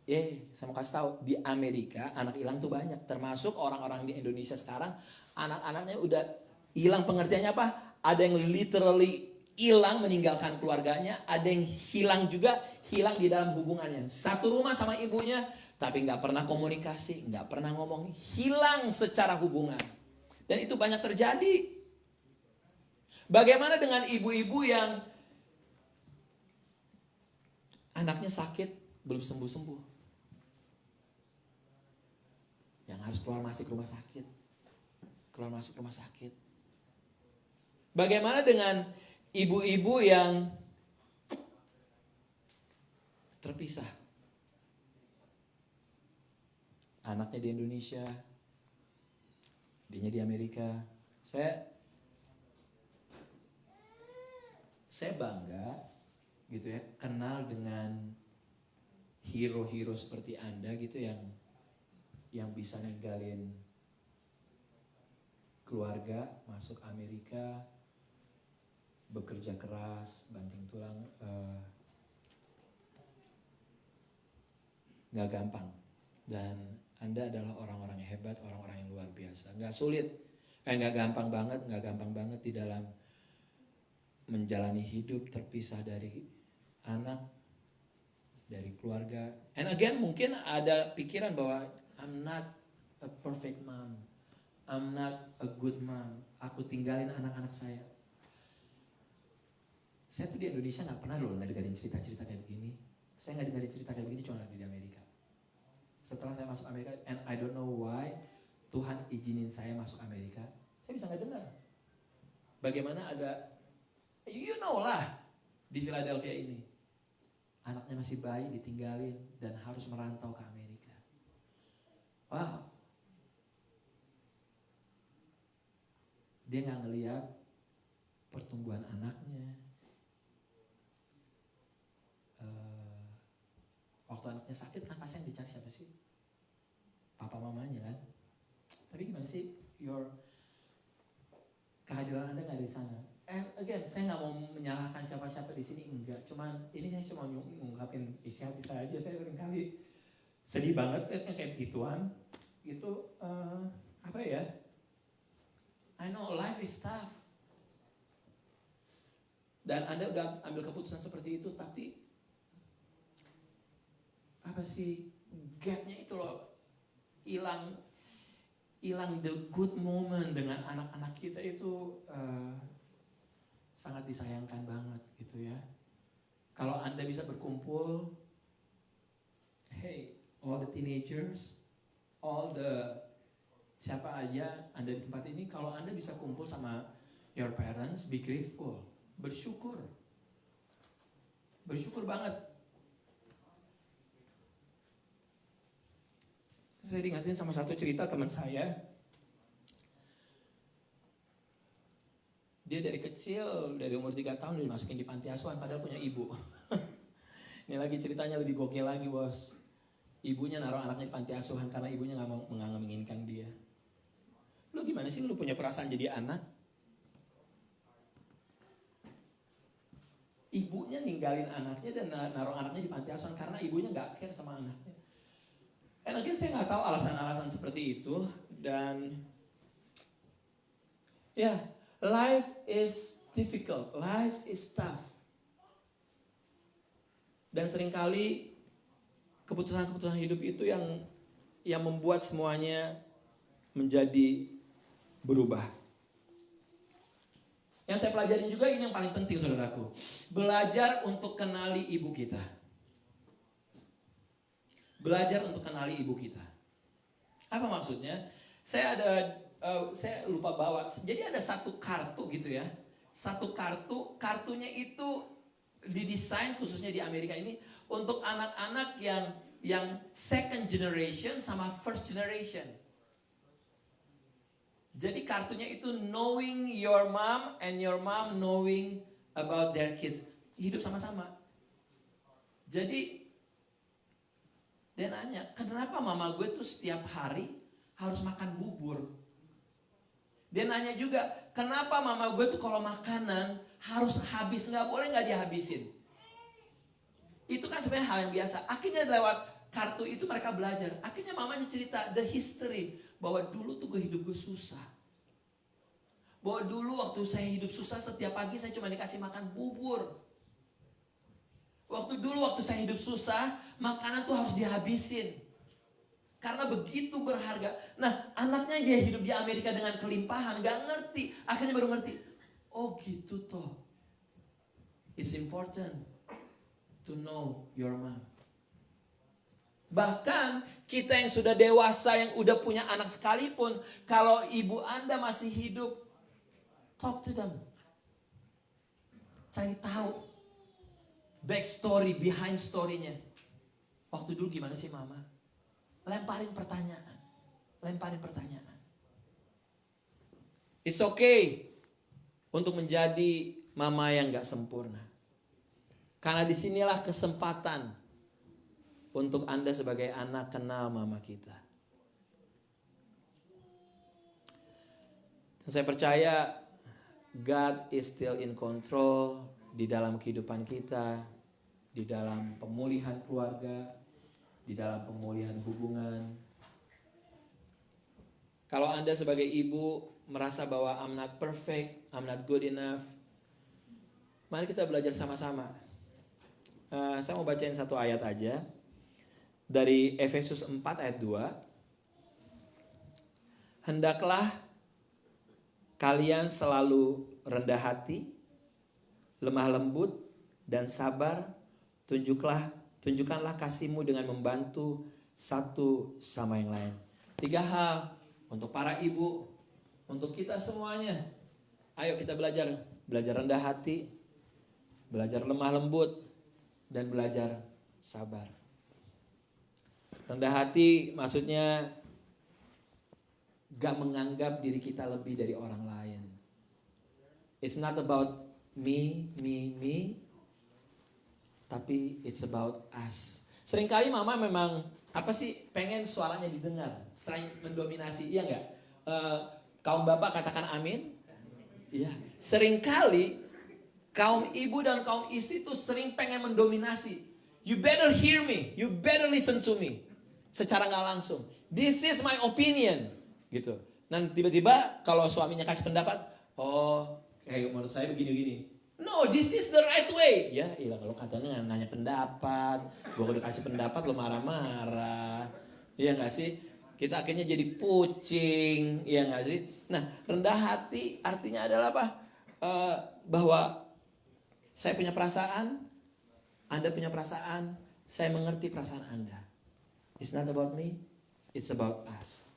Saya mau kasih tahu, di Amerika anak hilang tuh banyak. Termasuk orang-orang di Indonesia sekarang, anak-anaknya udah hilang. Pengertiannya apa? Ada yang literally hilang meninggalkan keluarganya, ada yang hilang juga, hilang di dalam hubungannya. Satu rumah sama ibunya, tapi gak pernah komunikasi, gak pernah ngomong, hilang secara hubungan. Dan itu banyak terjadi. Bagaimana dengan ibu-ibu yang anaknya sakit, belum sembuh-sembuh, yang harus keluar masuk rumah sakit. Bagaimana dengan ibu-ibu yang terpisah, anaknya di Indonesia, dianya di Amerika. Saya bangga gitu ya, kenal dengan hero-hero seperti Anda gitu yang bisa ninggalin keluarga, masuk Amerika, bekerja keras, banting tulang, gak gampang. Dan Anda adalah orang-orang yang hebat, orang-orang yang luar biasa. Gak gampang banget di dalam menjalani hidup terpisah dari anak, dari keluarga. And again, mungkin ada pikiran bahwa I'm not a perfect mom, I'm not a good mom. Aku tinggalin anak-anak saya. Saya tuh di Indonesia gak pernah dengerin cerita-cerita kayak begini. Saya gak dengerin cerita kayak begini cuma di Amerika. Setelah saya masuk Amerika, and I don't know why Tuhan izinin saya masuk Amerika, saya bisa gak dengar. Bagaimana ada, you know lah, di Philadelphia ini, anaknya masih bayi ditinggalin dan harus merantau ke Amerika. Wow, dia nggak ngelihat pertumbuhan anaknya. Waktu anaknya sakit kan pasti yang dicari siapa sih? Papa mamanya kan. Tapi gimana sih kehadiran Anda nggak ada di sana? Again, saya nggak mau menyalahkan siapa-siapa di sini, enggak. Ini saya cuma ngungkapin isi hati saya aja. Saya sering kali sedih banget kayak begituan. Itu apa ya? I know life is tough. Dan Anda udah ambil keputusan seperti itu, tapi apa sih gapnya itu loh, hilang the good moment dengan anak-anak kita itu sangat disayangkan banget gitu ya. Kalau Anda bisa berkumpul, hey, all the teenagers, all the siapa aja Anda di tempat ini, kalau Anda bisa kumpul sama your parents, be grateful, bersyukur banget. Saya diingatin sama satu cerita teman saya. Dia dari kecil, dari umur 3 tahun udah dimasukin di panti asuhan padahal punya ibu. Ini lagi ceritanya lebih gokil lagi, bos. Ibunya naruh anaknya di panti asuhan karena ibunya nggak menginginkan dia. Lu gimana sih lu punya perasaan jadi anak? Ibunya ninggalin anaknya dan naruh anaknya di panti asuhan karena ibunya nggak care sama anaknya. Again, saya nggak tahu alasan-alasan seperti itu, dan ya, life is difficult, life is tough. Dan seringkali keputusan-keputusan hidup itu yang membuat semuanya menjadi berubah. Yang saya pelajari juga ini yang paling penting, saudaraku. Belajar untuk kenali ibu kita. Belajar untuk kenali ibu kita. Apa maksudnya? Saya lupa bawa. Jadi ada satu kartu gitu ya. Satu kartunya itu didesain khususnya di Amerika ini untuk anak-anak yang second generation sama first generation. Jadi kartunya itu knowing your mom and your mom knowing about their kids. Hidup sama-sama. Jadi dia nanya, kenapa mama gue tuh setiap hari harus makan bubur? Dia nanya juga, kenapa mama gue tuh kalau makanan harus habis, nggak boleh nggak dihabisin? Itu kan sebenarnya hal yang biasa. Akhirnya lewat kartu itu mereka belajar. Akhirnya mamanya cerita the history, bahwa dulu tuh hidup gue susah. Bahwa dulu waktu saya hidup susah, setiap pagi saya cuma dikasih makan bubur. Waktu saya hidup susah, makanan tuh harus dihabisin. Karena begitu berharga. Nah, anaknya dia hidup di Amerika dengan kelimpahan, gak ngerti. Akhirnya baru ngerti. Oh gitu toh. It's important to know your mom. Bahkan kita yang sudah dewasa, yang udah punya anak sekalipun, kalau ibu Anda masih hidup, talk to them. Cari tahu backstory, behind story-nya. Waktu dulu gimana sih mama? Lemparin pertanyaan. It's okay untuk menjadi mama yang gak sempurna. Karena disinilah kesempatan untuk Anda sebagai anak kenal mama kita. Dan saya percaya God is still in control di dalam kehidupan kita, di dalam pemulihan keluarga, di dalam pemulihan hubungan. Kalau Anda sebagai ibu merasa bahwa I'm not perfect, I'm not good enough, mari kita belajar sama-sama. Saya mau bacain satu ayat aja dari Efesus 4 ayat 2. Hendaklah kalian selalu rendah hati, lemah lembut dan sabar, tunjukkanlah kasihmu dengan membantu satu sama yang lain. 3 hal untuk para ibu, untuk kita semuanya. Ayo kita belajar rendah hati, belajar lemah lembut, dan belajar sabar. Rendah hati maksudnya gak menganggap diri kita lebih dari orang lain. It's not about me, tapi it's about us. Seringkali mama memang apa sih pengen suaranya didengar, sering mendominasi, iya nggak? Kaum bapak katakan amin. Iya. Seringkali kaum ibu dan kaum istri tuh sering pengen mendominasi. You better hear me, you better listen to me. Secara nggak langsung. This is my opinion, gitu. Dan tiba-tiba kalau suaminya kasih pendapat, oh kayak menurut saya begini-begini. No, this is the right way. Ya, iya kalau katanya nanya pendapat, gue udah kasih pendapat lo marah-marah. Iya nggak sih? Kita akhirnya jadi pucing, iya nggak sih? Nah, rendah hati artinya adalah apa? Bahwa saya punya perasaan, Anda punya perasaan, saya mengerti perasaan Anda. It's not about me, it's about us.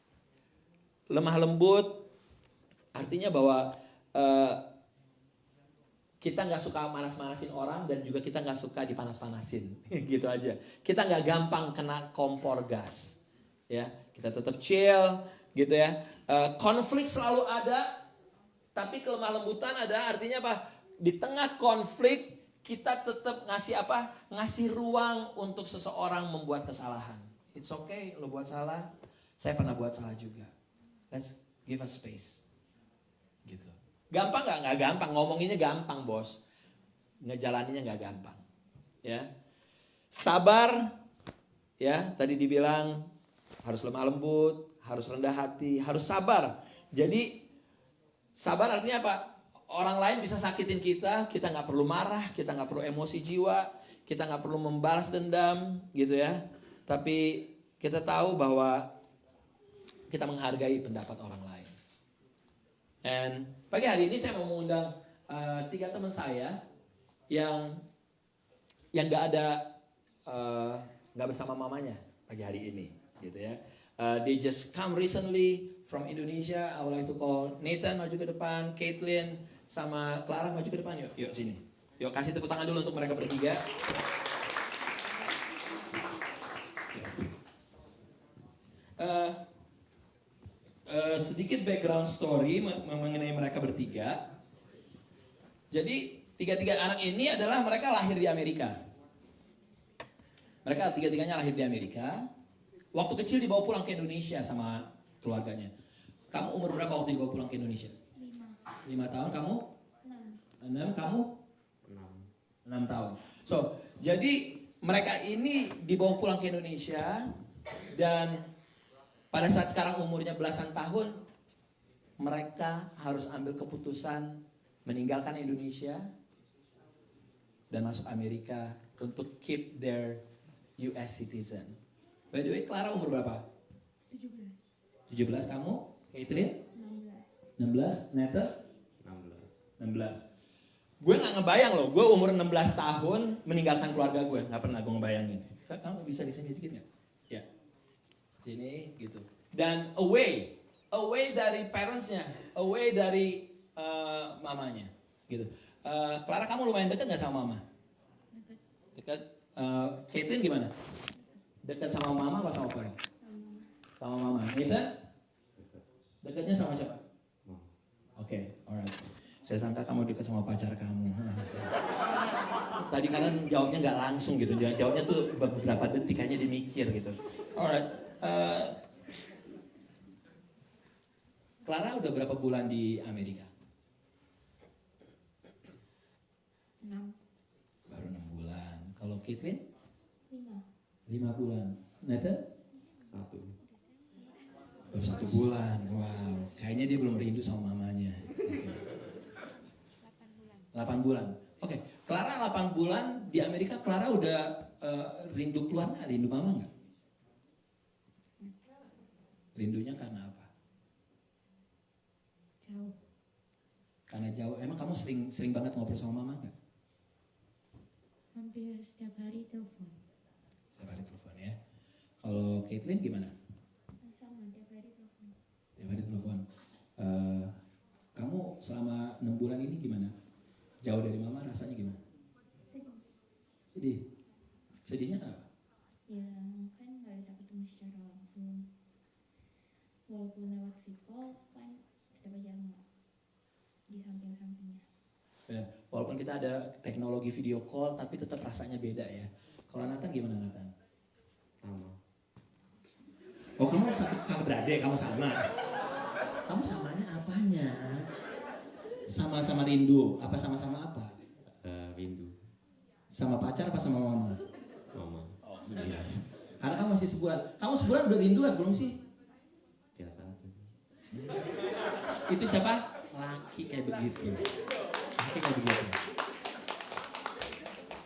Lemah lembut artinya bahwa kita nggak suka manas-manasin orang dan juga kita nggak suka dipanas-panasin, gitu aja. Kita nggak gampang kena kompor gas, ya. Kita tetap chill, gitu ya. Konflik selalu ada, tapi kelemah lembutan ada artinya apa? Di tengah konflik kita tetap ngasih apa? Ngasih ruang untuk seseorang membuat kesalahan. It's okay, lo buat salah. Saya pernah buat salah juga. Let's give us space, gitu. Gampang nggak? Nggak gampang. Ngomonginnya gampang, bos. Ngejalaninya nggak gampang. Ya, sabar. Ya, tadi dibilang harus lemah lembut, harus rendah hati, harus sabar. Jadi sabar artinya apa? Orang lain bisa sakitin kita nggak perlu marah, kita nggak perlu emosi jiwa, kita nggak perlu membalas dendam, gitu ya. Tapi kita tahu bahwa kita menghargai pendapat orang lain. And pagi hari ini saya mau mengundang 3 teman saya yang nggak bersama mamanya pagi hari ini, gitu ya. They just come recently from Indonesia. I would like to call Nathan maju ke depan, Caitlin sama Clara maju ke depan. Yuk sini. Yuk kasih tepuk tangan dulu untuk mereka bertiga. Sedikit background story mengenai mereka bertiga. Jadi 3 anak ini adalah mereka lahir di Amerika. Mereka 3-3-nya lahir di Amerika. Waktu kecil dibawa pulang ke Indonesia sama keluarganya. Kamu umur berapa waktu dibawa pulang ke Indonesia? 5 tahun. Kamu? 6. Kamu? 6 tahun. So, jadi mereka ini dibawa pulang ke Indonesia dan pada saat sekarang umurnya belasan tahun, mereka harus ambil keputusan meninggalkan Indonesia dan masuk Amerika untuk keep their US citizen. By the way, Clara umur berapa? 17. Kamu? Caitlin? 16. Nathan? 16. Gue gak ngebayang loh, gue umur 16 tahun meninggalkan keluarga gue. Gak pernah gue ngebayangin. Kamu bisa di sini dikit gak? Ya. Sini gitu. Dan away dari parentsnya, away dari mamanya, gitu. Clara, kamu lumayan dekat nggak sama mama? Dekat. Caitlin gimana? Dekat sama mama apa sama papa? Sama mama. Nathan? Dekatnya sama siapa? Oke, alright. Saya sangka kamu dekat sama pacar kamu. Tadi karena jawabnya nggak langsung gitu, jawabnya tuh beberapa detik hanya dimikir gitu. Alright. Clara udah berapa bulan di Amerika? 6. Baru 6 bulan. Kalau Caitlin? 5. 5 bulan. Nathan? 1. Baru 1 bulan. Wow. Kayaknya dia belum rindu sama mamanya. Okay. 8 bulan. Oke. Clara 8 bulan di Amerika. Clara udah rindu keluarga, rindu mama nggak? Rindunya karena apa? Jauh. Karena jauh. Emang kamu sering banget ngobrol sama mama nggak? Hampir setiap hari telepon. Setiap hari telepon ya. Kalau Caitlin gimana? Sama, tiap hari telepon. Tiap hari telepon. Kamu selama 6 bulan ini gimana? Jauh dari mama rasanya gimana? Sedih. Sedihnya kenapa? Ya kan nggak bisa ketemu secara langsung. Walaupun lewat video call kan kita aja nggak di samping-sampingnya. Benar. Walaupun kita ada teknologi video call, tapi tetap rasanya beda ya. Kalau Nathan gimana Nathan? Sama. Oh kamu satu kakak beradik, kamu sama. Kamu samanya apanya? Sama-sama rindu, apa sama-sama apa? Rindu. Sama pacar apa sama mama? Mama. Oh iya. Karena kamu masih sebulan. Kamu sebulan udah rindu atau belum sih? Biasa aja. Itu siapa? Laki kayak begitu. Laki kayak begitu.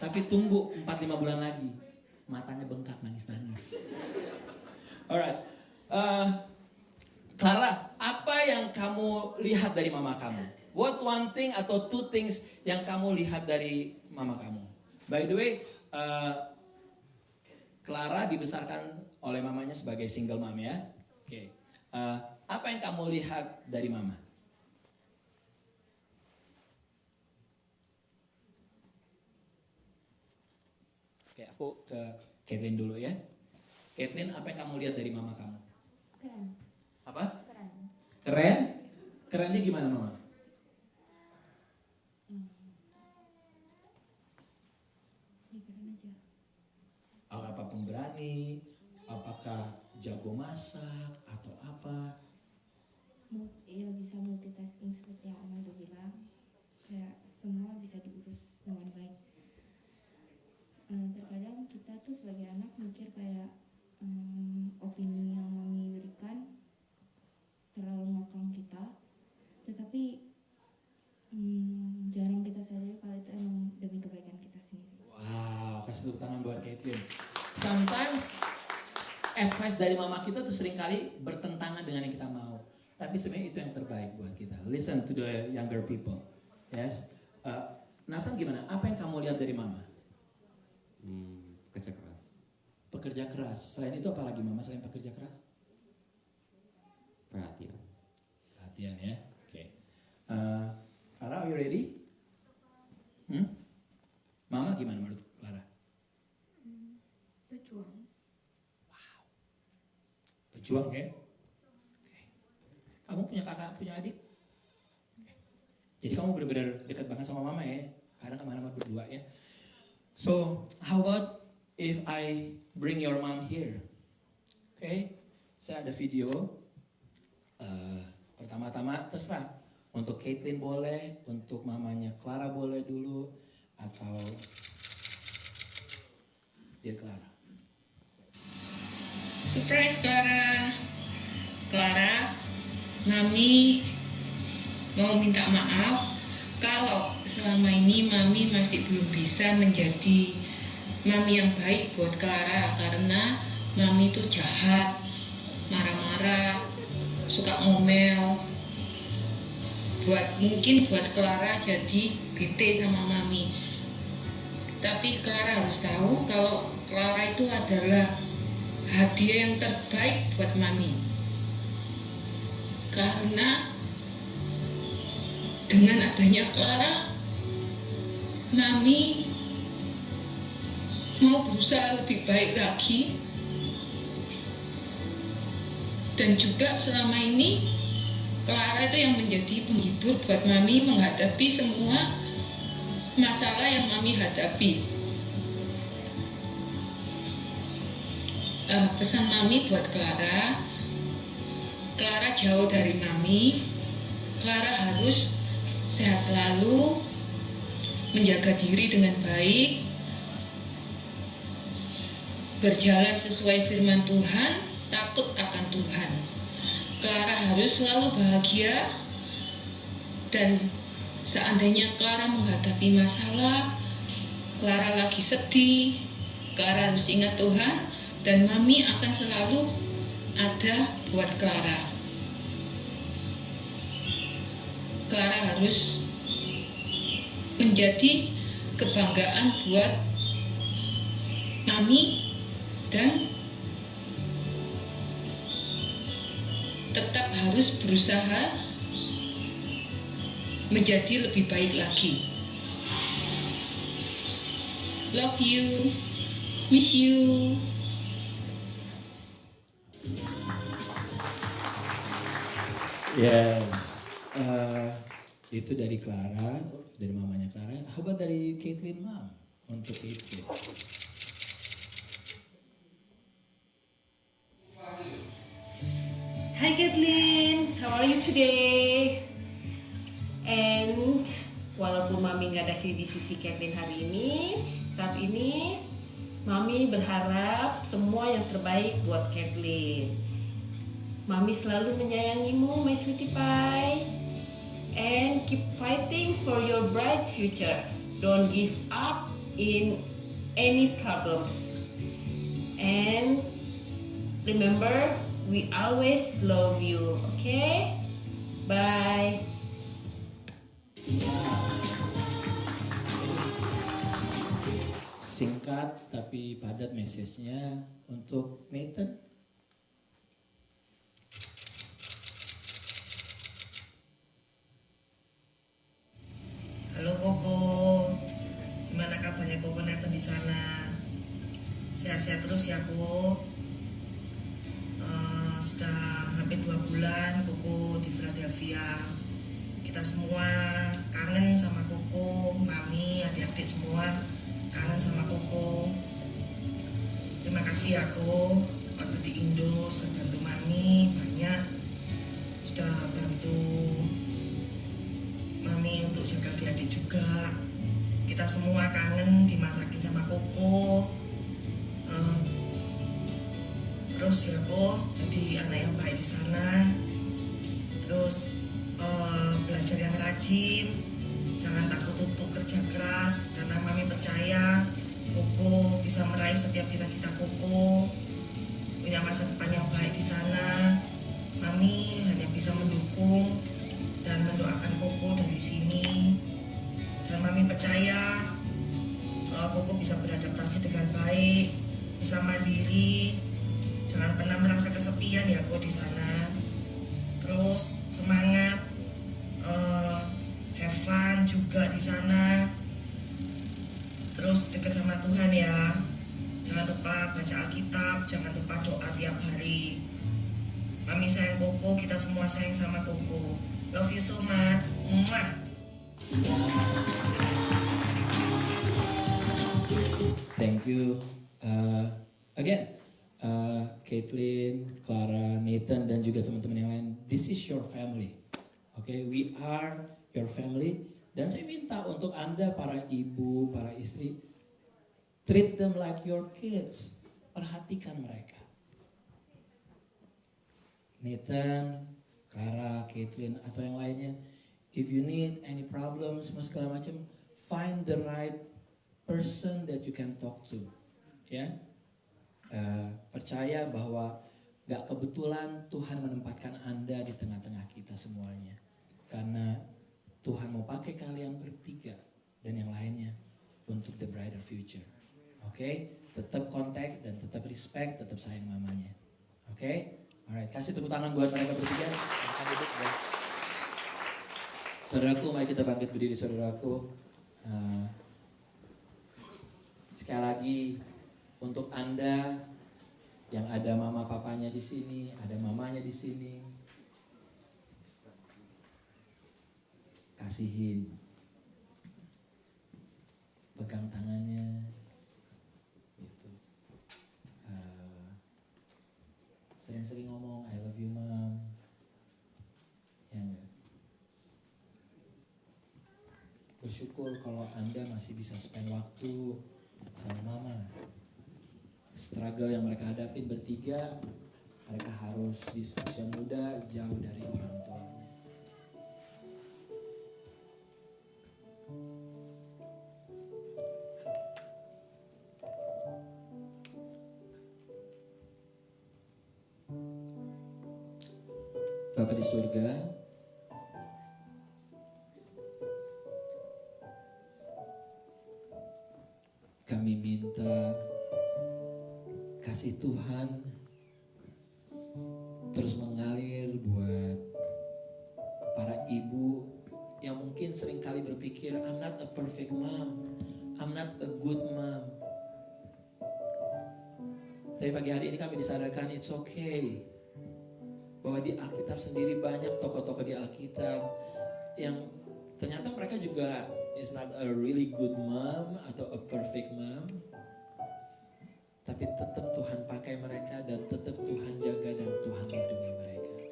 Tapi tunggu 4-5 bulan lagi. Matanya bengkak nangis-nangis. Alright. Clara, apa yang kamu lihat dari mama kamu? What one thing atau two things yang kamu lihat dari mama kamu? By the way, Clara dibesarkan oleh mamanya sebagai single mom ya. Oke. Apa yang kamu lihat dari mama? Oke, aku ke Kathleen dulu ya. Kathleen, apa yang kamu lihat dari mama kamu? Keren, Apa? keren. Keren? Kerennya gimana mama? Ya keren aja. Apakah pemberani? Apakah jago masak? Atau apa? Ya bisa multitasking seperti yang Om udah bilang. Kayak semua bisa diurus dengan baik. Terkadang kita tuh sebagai anak mikir kayak opini yang mami berikan terlalu ngokang kita. Tetapi jarang kita sadari kalau itu emang demi kebaikan kita sendiri. Wow, kasih tepuk tangan buat Kathleen. Sometimes advice dari mama kita tuh seringkali bertentangan dengan yang kita mau. Tapi sebenarnya itu yang terbaik buat kita. Listen to the younger people. Yes. Nathan gimana? Apa yang kamu lihat dari mama? Kerja keras. Pekerja keras. Selain itu apa lagi mama selain pekerja keras? Perhatian. Perhatian ya. Oke. Clara, are you ready? Mama gimana menurut Clara? Berjuang. Berjuang ya. Oke. Kamu punya kakak, punya adik? Oke. Jadi kamu benar-benar dekat banget sama mama ya. Karena kemana-mana berdua ya. So, how about if I bring your mom here? Oke. Saya ada video. Pertama-tama terserah. Untuk Kathleen boleh, untuk mamanya Clara boleh dulu, atau Dear Clara. Surprise Clara. Clara, Mami mau minta maaf kalau selama ini Mami masih belum bisa menjadi Mami yang baik buat Clara karena Mami itu jahat, marah-marah, suka ngomel. Mungkin buat Clara jadi bete sama Mami. Tapi Clara harus tahu kalau Clara itu adalah hadiah yang terbaik buat Mami. Karena dengan adanya Clara, Mami mau berusaha lebih baik lagi. Dan juga selama ini Clara itu yang menjadi penghibur buat Mami menghadapi semua masalah yang Mami hadapi. Pesan Mami buat Clara, Clara jauh dari Mami. Clara harus sehat selalu, menjaga diri dengan baik, berjalan sesuai firman Tuhan, takut akan Tuhan. Clara harus selalu bahagia, dan seandainya Clara menghadapi masalah, Clara lagi sedih, Clara harus ingat Tuhan, dan Mami akan selalu ada buat Clara. Clara harus menjadi kebanggaan buat Mami dan tetap harus berusaha menjadi lebih baik lagi. Love you, miss you. Yes. Itu dari Clara, dari mamanya Clara. How about dari Caitlin Mom untuk Caitlin? Hi Kathleen, how are you today? And walaupun Mami nggak ada di sisi Kathleen hari ini, saat ini Mami berharap semua yang terbaik buat Kathleen. Mami selalu menyayangimu, my sweetie pie. And keep fighting for your bright future. Don't give up in any problems. And remember, we always love you, okay? Bye. Singkat tapi padat message-nya untuk Nathan. Halo Koko, gimana kabarnya Koko Nathan di sana? Sehat-sehat terus ya Koko. Sudah hampir 2 bulan Koko di Philadelphia. Kita semua kangen sama Koko, Mami, adik-adik semua kangen sama Koko. Terima kasih ya Koko, waktu di Indo sudah bantu Mami banyak, sudah bantu Mami untuk jaga adik-adik juga. Kita semua kangen dimasakin sama Koko. Terus ya Koko, jadi anak yang baik di sana. Terus belajar yang rajin. Jangan takut untuk kerja keras, karena Mami percaya Koko bisa meraih setiap cita-cita Koko. Punya masa depan yang baik di sana. Mami hanya bisa mendukung dan mendoakan Koko dari sini. Dan Mami percaya Koko bisa beradaptasi dengan baik, bisa mandiri. Jangan pernah merasa kesepian ya Koko di sana. Terus semangat, have fun juga di sana. Terus dekat sama Tuhan ya. Jangan lupa baca Alkitab, jangan lupa doa tiap hari. Mami sayang Koko, kita semua sayang sama Koko. Love you so much. Mwah. Thank you. Again, Caitlin, Clara, Nathan, dan juga teman-teman yang lain. This is your family. Okay, we are your family. Dan saya minta untuk Anda, para ibu, para istri, treat them like your kids. Perhatikan mereka. Nathan, Clara, Caitlin, atau yang lainnya. If you need any problems, segala macam, find the right person that you can talk to. Ya, percaya bahwa gak kebetulan Tuhan menempatkan Anda di tengah-tengah kita semuanya. Karena Tuhan mau pakai kalian bertiga dan yang lainnya untuk the brighter future. Oke, tetap kontak dan tetap respect, tetap sayang mamanya. Oke, alright, kasih tepuk tangan buat mereka bertiga. Saudaraku, mari kita bangkit berdiri, saudaraku. Sekali lagi, untuk Anda yang ada mama papanya di sini, ada mamanya di sini, kasihin, pegang tangannya, gitu. Sering-sering ngomong I love you mom, ya enggak? Bersyukur kalau Anda masih bisa spend waktu sama mama. Struggle yang mereka hadapi bertiga, mereka harus di usia muda jauh dari orang tuanya. Bapa di surga, kami minta kasih Tuhan terus mengalir buat para ibu yang mungkin seringkali berpikir I'm not a perfect mom, I'm not a good mom. Tapi pagi hari ini kami disadarkan it's okay, bahwa di Alkitab sendiri banyak tokoh-tokoh di Alkitab yang Ternyata mereka juga is not a really good mom atau a perfect mom. Tapi tetap Tuhan pakai mereka dan tetap Tuhan jaga dan Tuhan lindungi mereka.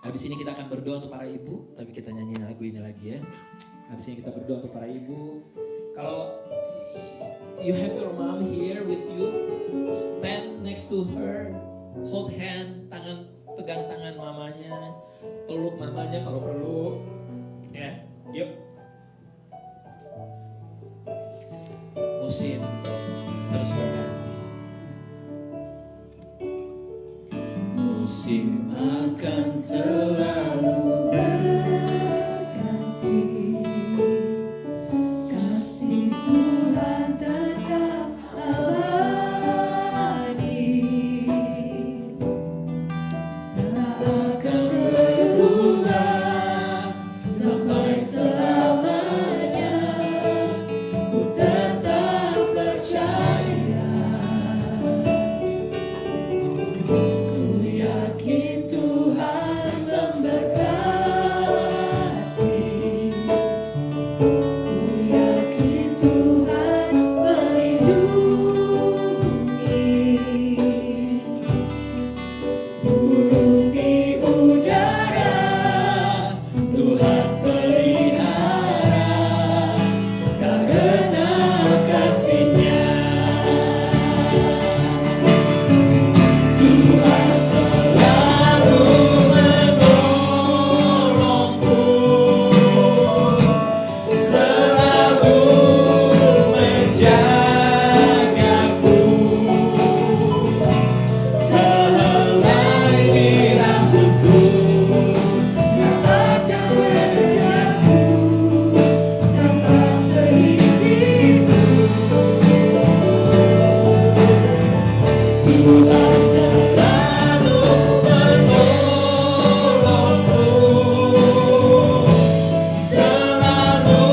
Habis ini kita akan berdoa untuk para ibu, tapi kita nyanyi lagu ini lagi ya. Habis ini kita berdoa untuk para ibu. Kalau you have your mom here with you, stand next to her, hold hand, pegang tangan mamanya, peluk mamanya kalau perlu. Ya, yuk. Musim terus berganti. Musim akan selalu berganti. Kasih Tuhan tetap abadi. Tak akan berubah sampai selamanya. Ku tetap percaya. Ku yakin Tuhan memberkati. Ku yakin Tuhan melindungi. Burung di udara Tuhan pelihara karena kasih-Nya. Tuhan selalu menolongku, selalu menjagaku. Sehelai di rambutku tak akan berjatuh sampai seisiku. Tuhan selalu menolongku, selalu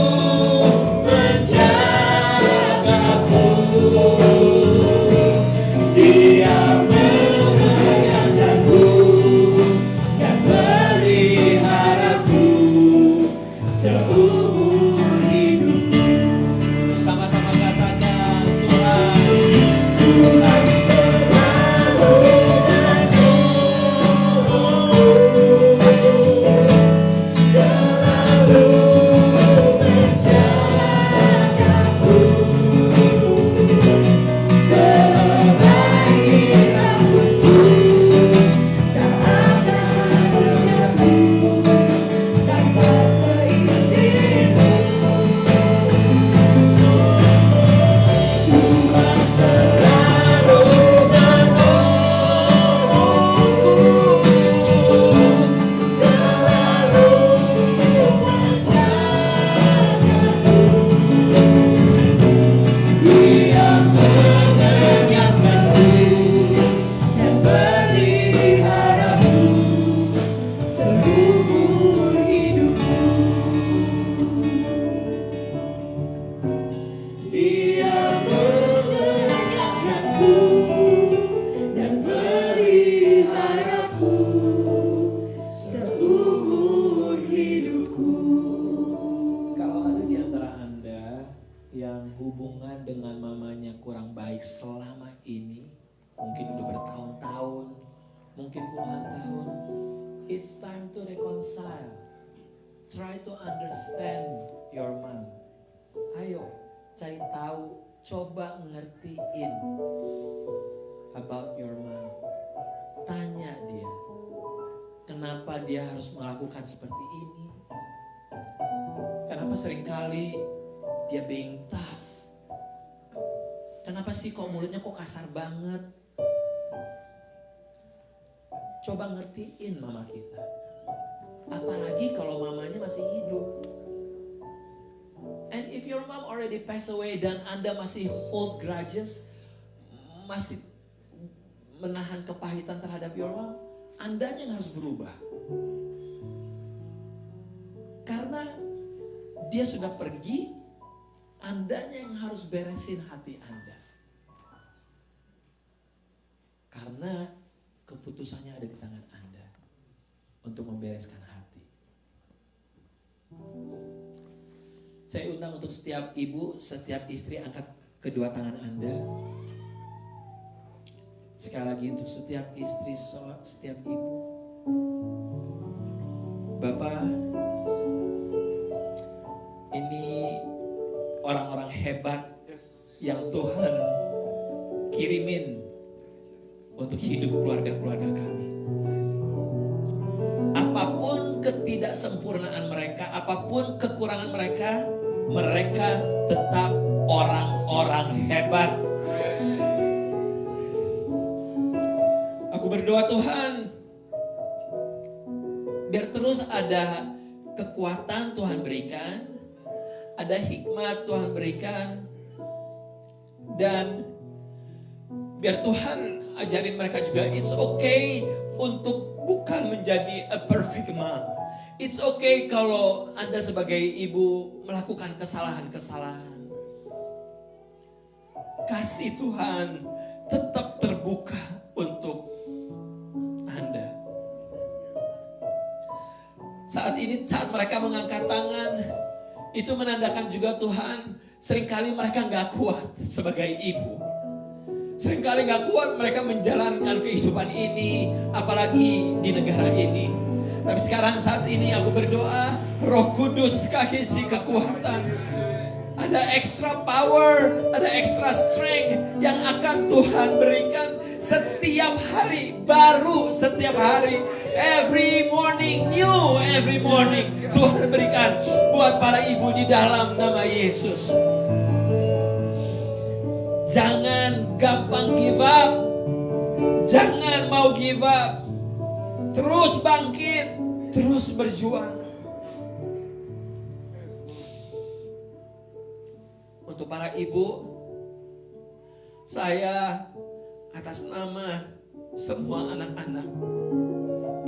menjagaku. Dia menyayangiku dan meliharaku seumur hidupku. Sama-sama katakan Tuhan. Tuhan selalu menolongku, selalu menjagaku. Sehelai di rambutku tak akan berjatuh tanpa seisiku. Tuhan selalu menolongku, selalu menjagaku. Dia mengenyangkanku dan meliharaku seumur hidupku. Dia mengenyangkanku dan meliharaku seumur hidupku. Kalau ada di antara Anda yang hubungan dengan mamanya kurang baik selama ini, mungkin udah bertahun-tahun, mungkin puluhan tahun, it's time to reconcile. Try to understand your mom. Ayo, cari tahu, coba ngertiin about your mom. Tanya dia, kenapa dia harus melakukan seperti ini? Kenapa seringkali dia being tough? Kenapa sih kok mulutnya kok kasar banget? Coba ngertiin mama kita. Apalagi kalau mamanya masih hidup. And if your mom already passed away dan Anda masih hold grudges, masih menahan kepahitan terhadap your mom, Andanya yang harus berubah. Karena dia sudah pergi, Andanya yang harus beresin hati Anda. Karena keputusannya ada di tangan Anda. untuk membereskan hati. Saya undang untuk setiap ibu, setiap istri, angkat kedua tangan Anda. Sekali lagi untuk setiap istri, setiap ibu. Bapak, ini orang-orang hebat yang Tuhan kirimin untuk hidup keluarga-keluarga kami. Apapun ketidaksempurnaan mereka, apapun kekurangan mereka, mereka tetap orang-orang hebat. Aku berdoa Tuhan, biar terus ada kekuatan Tuhan berikan, ada hikmat Tuhan berikan, dan biar Tuhan ajarin mereka juga it's okay untuk bukan menjadi a perfect mom. It's okay kalau Anda sebagai ibu melakukan kesalahan-kesalahan. Kasih Tuhan tetap terbuka untuk Anda. Saat ini, saat mereka mengangkat tangan, itu menandakan juga Tuhan, seringkali mereka gak kuat sebagai ibu. Seringkali gak kuat mereka menjalankan kehidupan ini, apalagi di negara ini. Tapi sekarang saat ini aku berdoa, Roh Kudus kasih kekuatan. Ada extra power, ada extra strength yang akan Tuhan berikan setiap hari, baru setiap hari. Every morning, new every morning. Tuhan berikan buat para ibu di dalam nama Yesus. Jangan gampang give up. Jangan mau give up. Terus bangkit, terus berjuang. Untuk para ibu, saya atas nama semua anak-anak,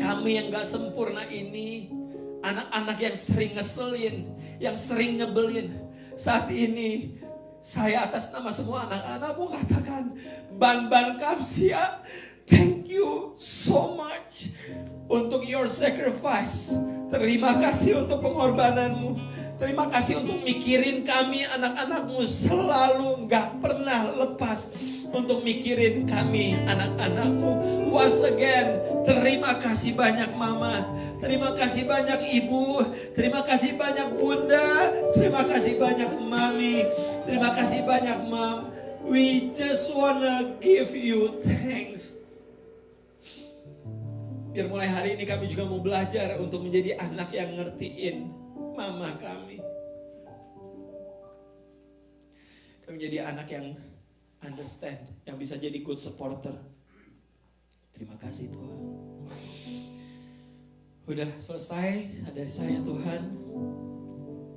kami yang gak sempurna ini, anak-anak yang sering ngeselin, yang sering nyebelin, saat ini saya atas nama semua anak-anak mau katakan, Ban Kamsia, thank you so much untuk your sacrifice. Terima kasih untuk pengorbananmu. Terima kasih untuk mikirin kami anak-anakmu, selalu gak pernah lepas untuk mikirin kami anak-anakmu. Once again, terima kasih banyak mama, terima kasih banyak ibu, terima kasih banyak bunda, terima kasih banyak mami, terima kasih banyak mam. We just wanna give you thanks. Biar mulai hari ini kami juga mau belajar untuk menjadi anak yang ngertiin mama kami. Kami menjadi anak yang understand, yang bisa jadi good supporter. Terima kasih Tuhan. Udah selesai dari saya Tuhan.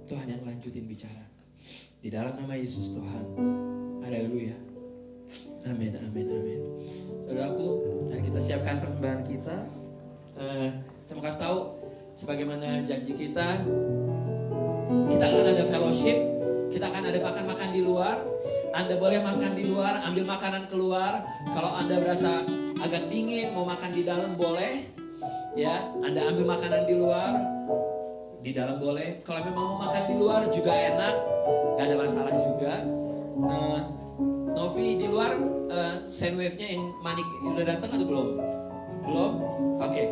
Tuhan yang lanjutin bicara. Di dalam nama Yesus Tuhan. Haleluya. Amin, amin, amin. Saudaraku, mari kita siapkan persembahan kita. Saya mau kasih tahu, sebagaimana janji kita akan ada fellowship, kita akan ada makan-makan di luar. Anda boleh makan di luar, ambil makanan keluar. Kalau Anda berasa agak dingin, mau makan di dalam boleh. Ya, Anda ambil makanan di luar, di dalam boleh. Kalau memang mau makan di luar juga enak, gak ada masalah juga. Novi di luar, sandwich-nya yang manik udah datang atau belum? Belum? Oke.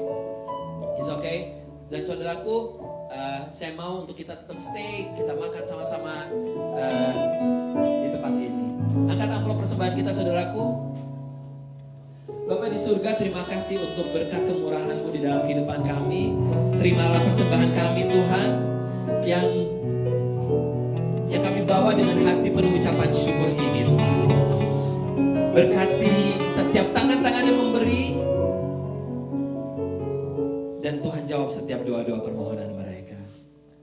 It's okay. Dan saudaraku, saya mau untuk kita tetap stay, kita makan sama-sama di tempat ini. Angkat amplop persembahan kita saudaraku. Bapa di surga, terima kasih untuk berkat kemurahan-Mu di dalam kehidupan kami. Terimalah persembahan kami Tuhan, yang kami bawa dengan hati penuh ucapan syukur ini Tuhan. Berkati setiap tangan-tangan yang memberi, dan Tuhan jawab setiap doa-doa permohonan mereka.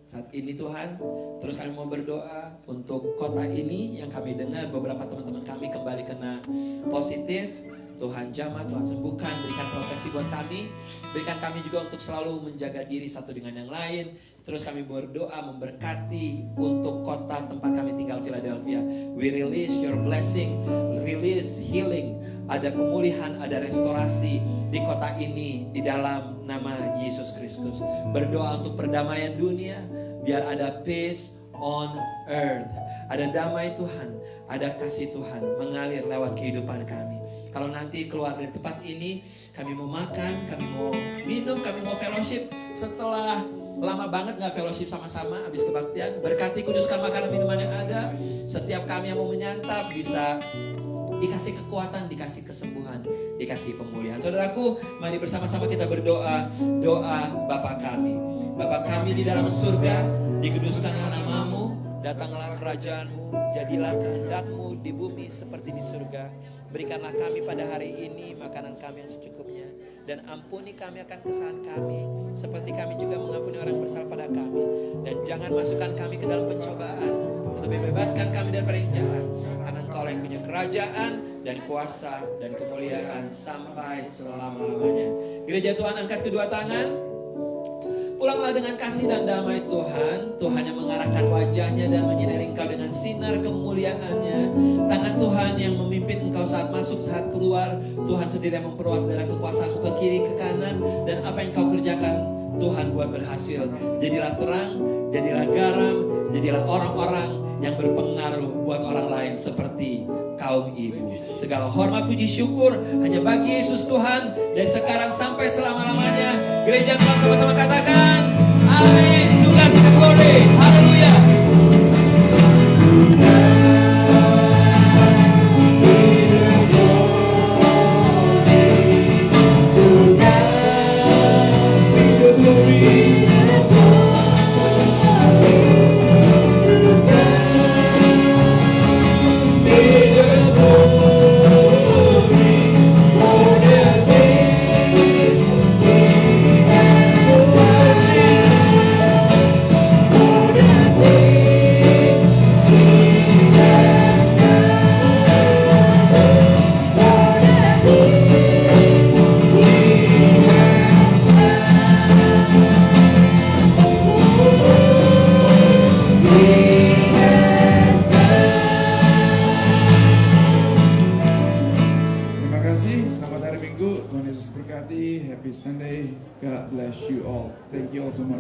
Saat ini Tuhan, terus kami mau berdoa untuk kota ini yang kami dengar beberapa teman-teman kami kembali kena positif. Tuhan jamah, Tuhan sembuhkan, berikan proteksi buat kami. Berikan kami juga untuk selalu menjaga diri satu dengan yang lain. Terus kami berdoa memberkati untuk kota tempat kami tinggal, Philadelphia. We release your blessing, release healing ada pemulihan, ada restorasi di kota ini di dalam nama Yesus Kristus. Berdoa untuk perdamaian dunia, biar ada peace on earth. Ada damai Tuhan, ada kasih Tuhan mengalir lewat kehidupan kami. Kalau nanti keluar dari tempat ini, kami mau makan, kami mau minum, kami mau fellowship. Setelah lama banget gak fellowship sama-sama habis kebaktian, berkati kuduskan makanan minuman yang ada. Setiap kami yang mau menyantap bisa dikasih kekuatan, dikasih kesembuhan, dikasih pemulihan. Saudaraku, mari bersama-sama kita berdoa. Doa Bapa kami. Bapa kami di dalam surga, dikuduskanlah namamu, datanglah kerajaanmu, jadilah kehendak-Mu di bumi seperti di surga. Berikanlah kami pada hari ini makanan kami yang secukupnya, dan ampuni kami akan kesalahan kami, seperti kami juga mengampuni orang yang bersalah pada kami. Dan jangan masukkan kami ke dalam pencobaan, tetapi bebaskan kami dari yang jahat. Karena Engkau yang punya kerajaan dan kuasa dan kemuliaan sampai selama-lamanya. Gereja Tuhan, angkat kedua tangan. Pulanglah dengan kasih dan damai Tuhan. Tuhan yang mengarahkan wajahnya dan menyinari engkau dengan sinar kemuliaannya. Tangan Tuhan yang memimpin engkau saat masuk, saat keluar. Tuhan sendiri yang memperluas daerah kekuasaanmu ke kiri, ke kanan. Dan apa yang kau kerjakan, Tuhan buat berhasil. Jadilah terang, jadilah garam, jadilah orang-orang yang berpengaruh buat orang lain seperti kaum ibu. Segala hormat, puji, syukur hanya bagi Yesus Tuhan, dari sekarang sampai selama-lamanya. Gereja Tuhan sama-sama katakan amin. To God be the glory. Haleluya. Tuhan Yesus berkati. Happy Sunday. God bless you all. Thank you all so much.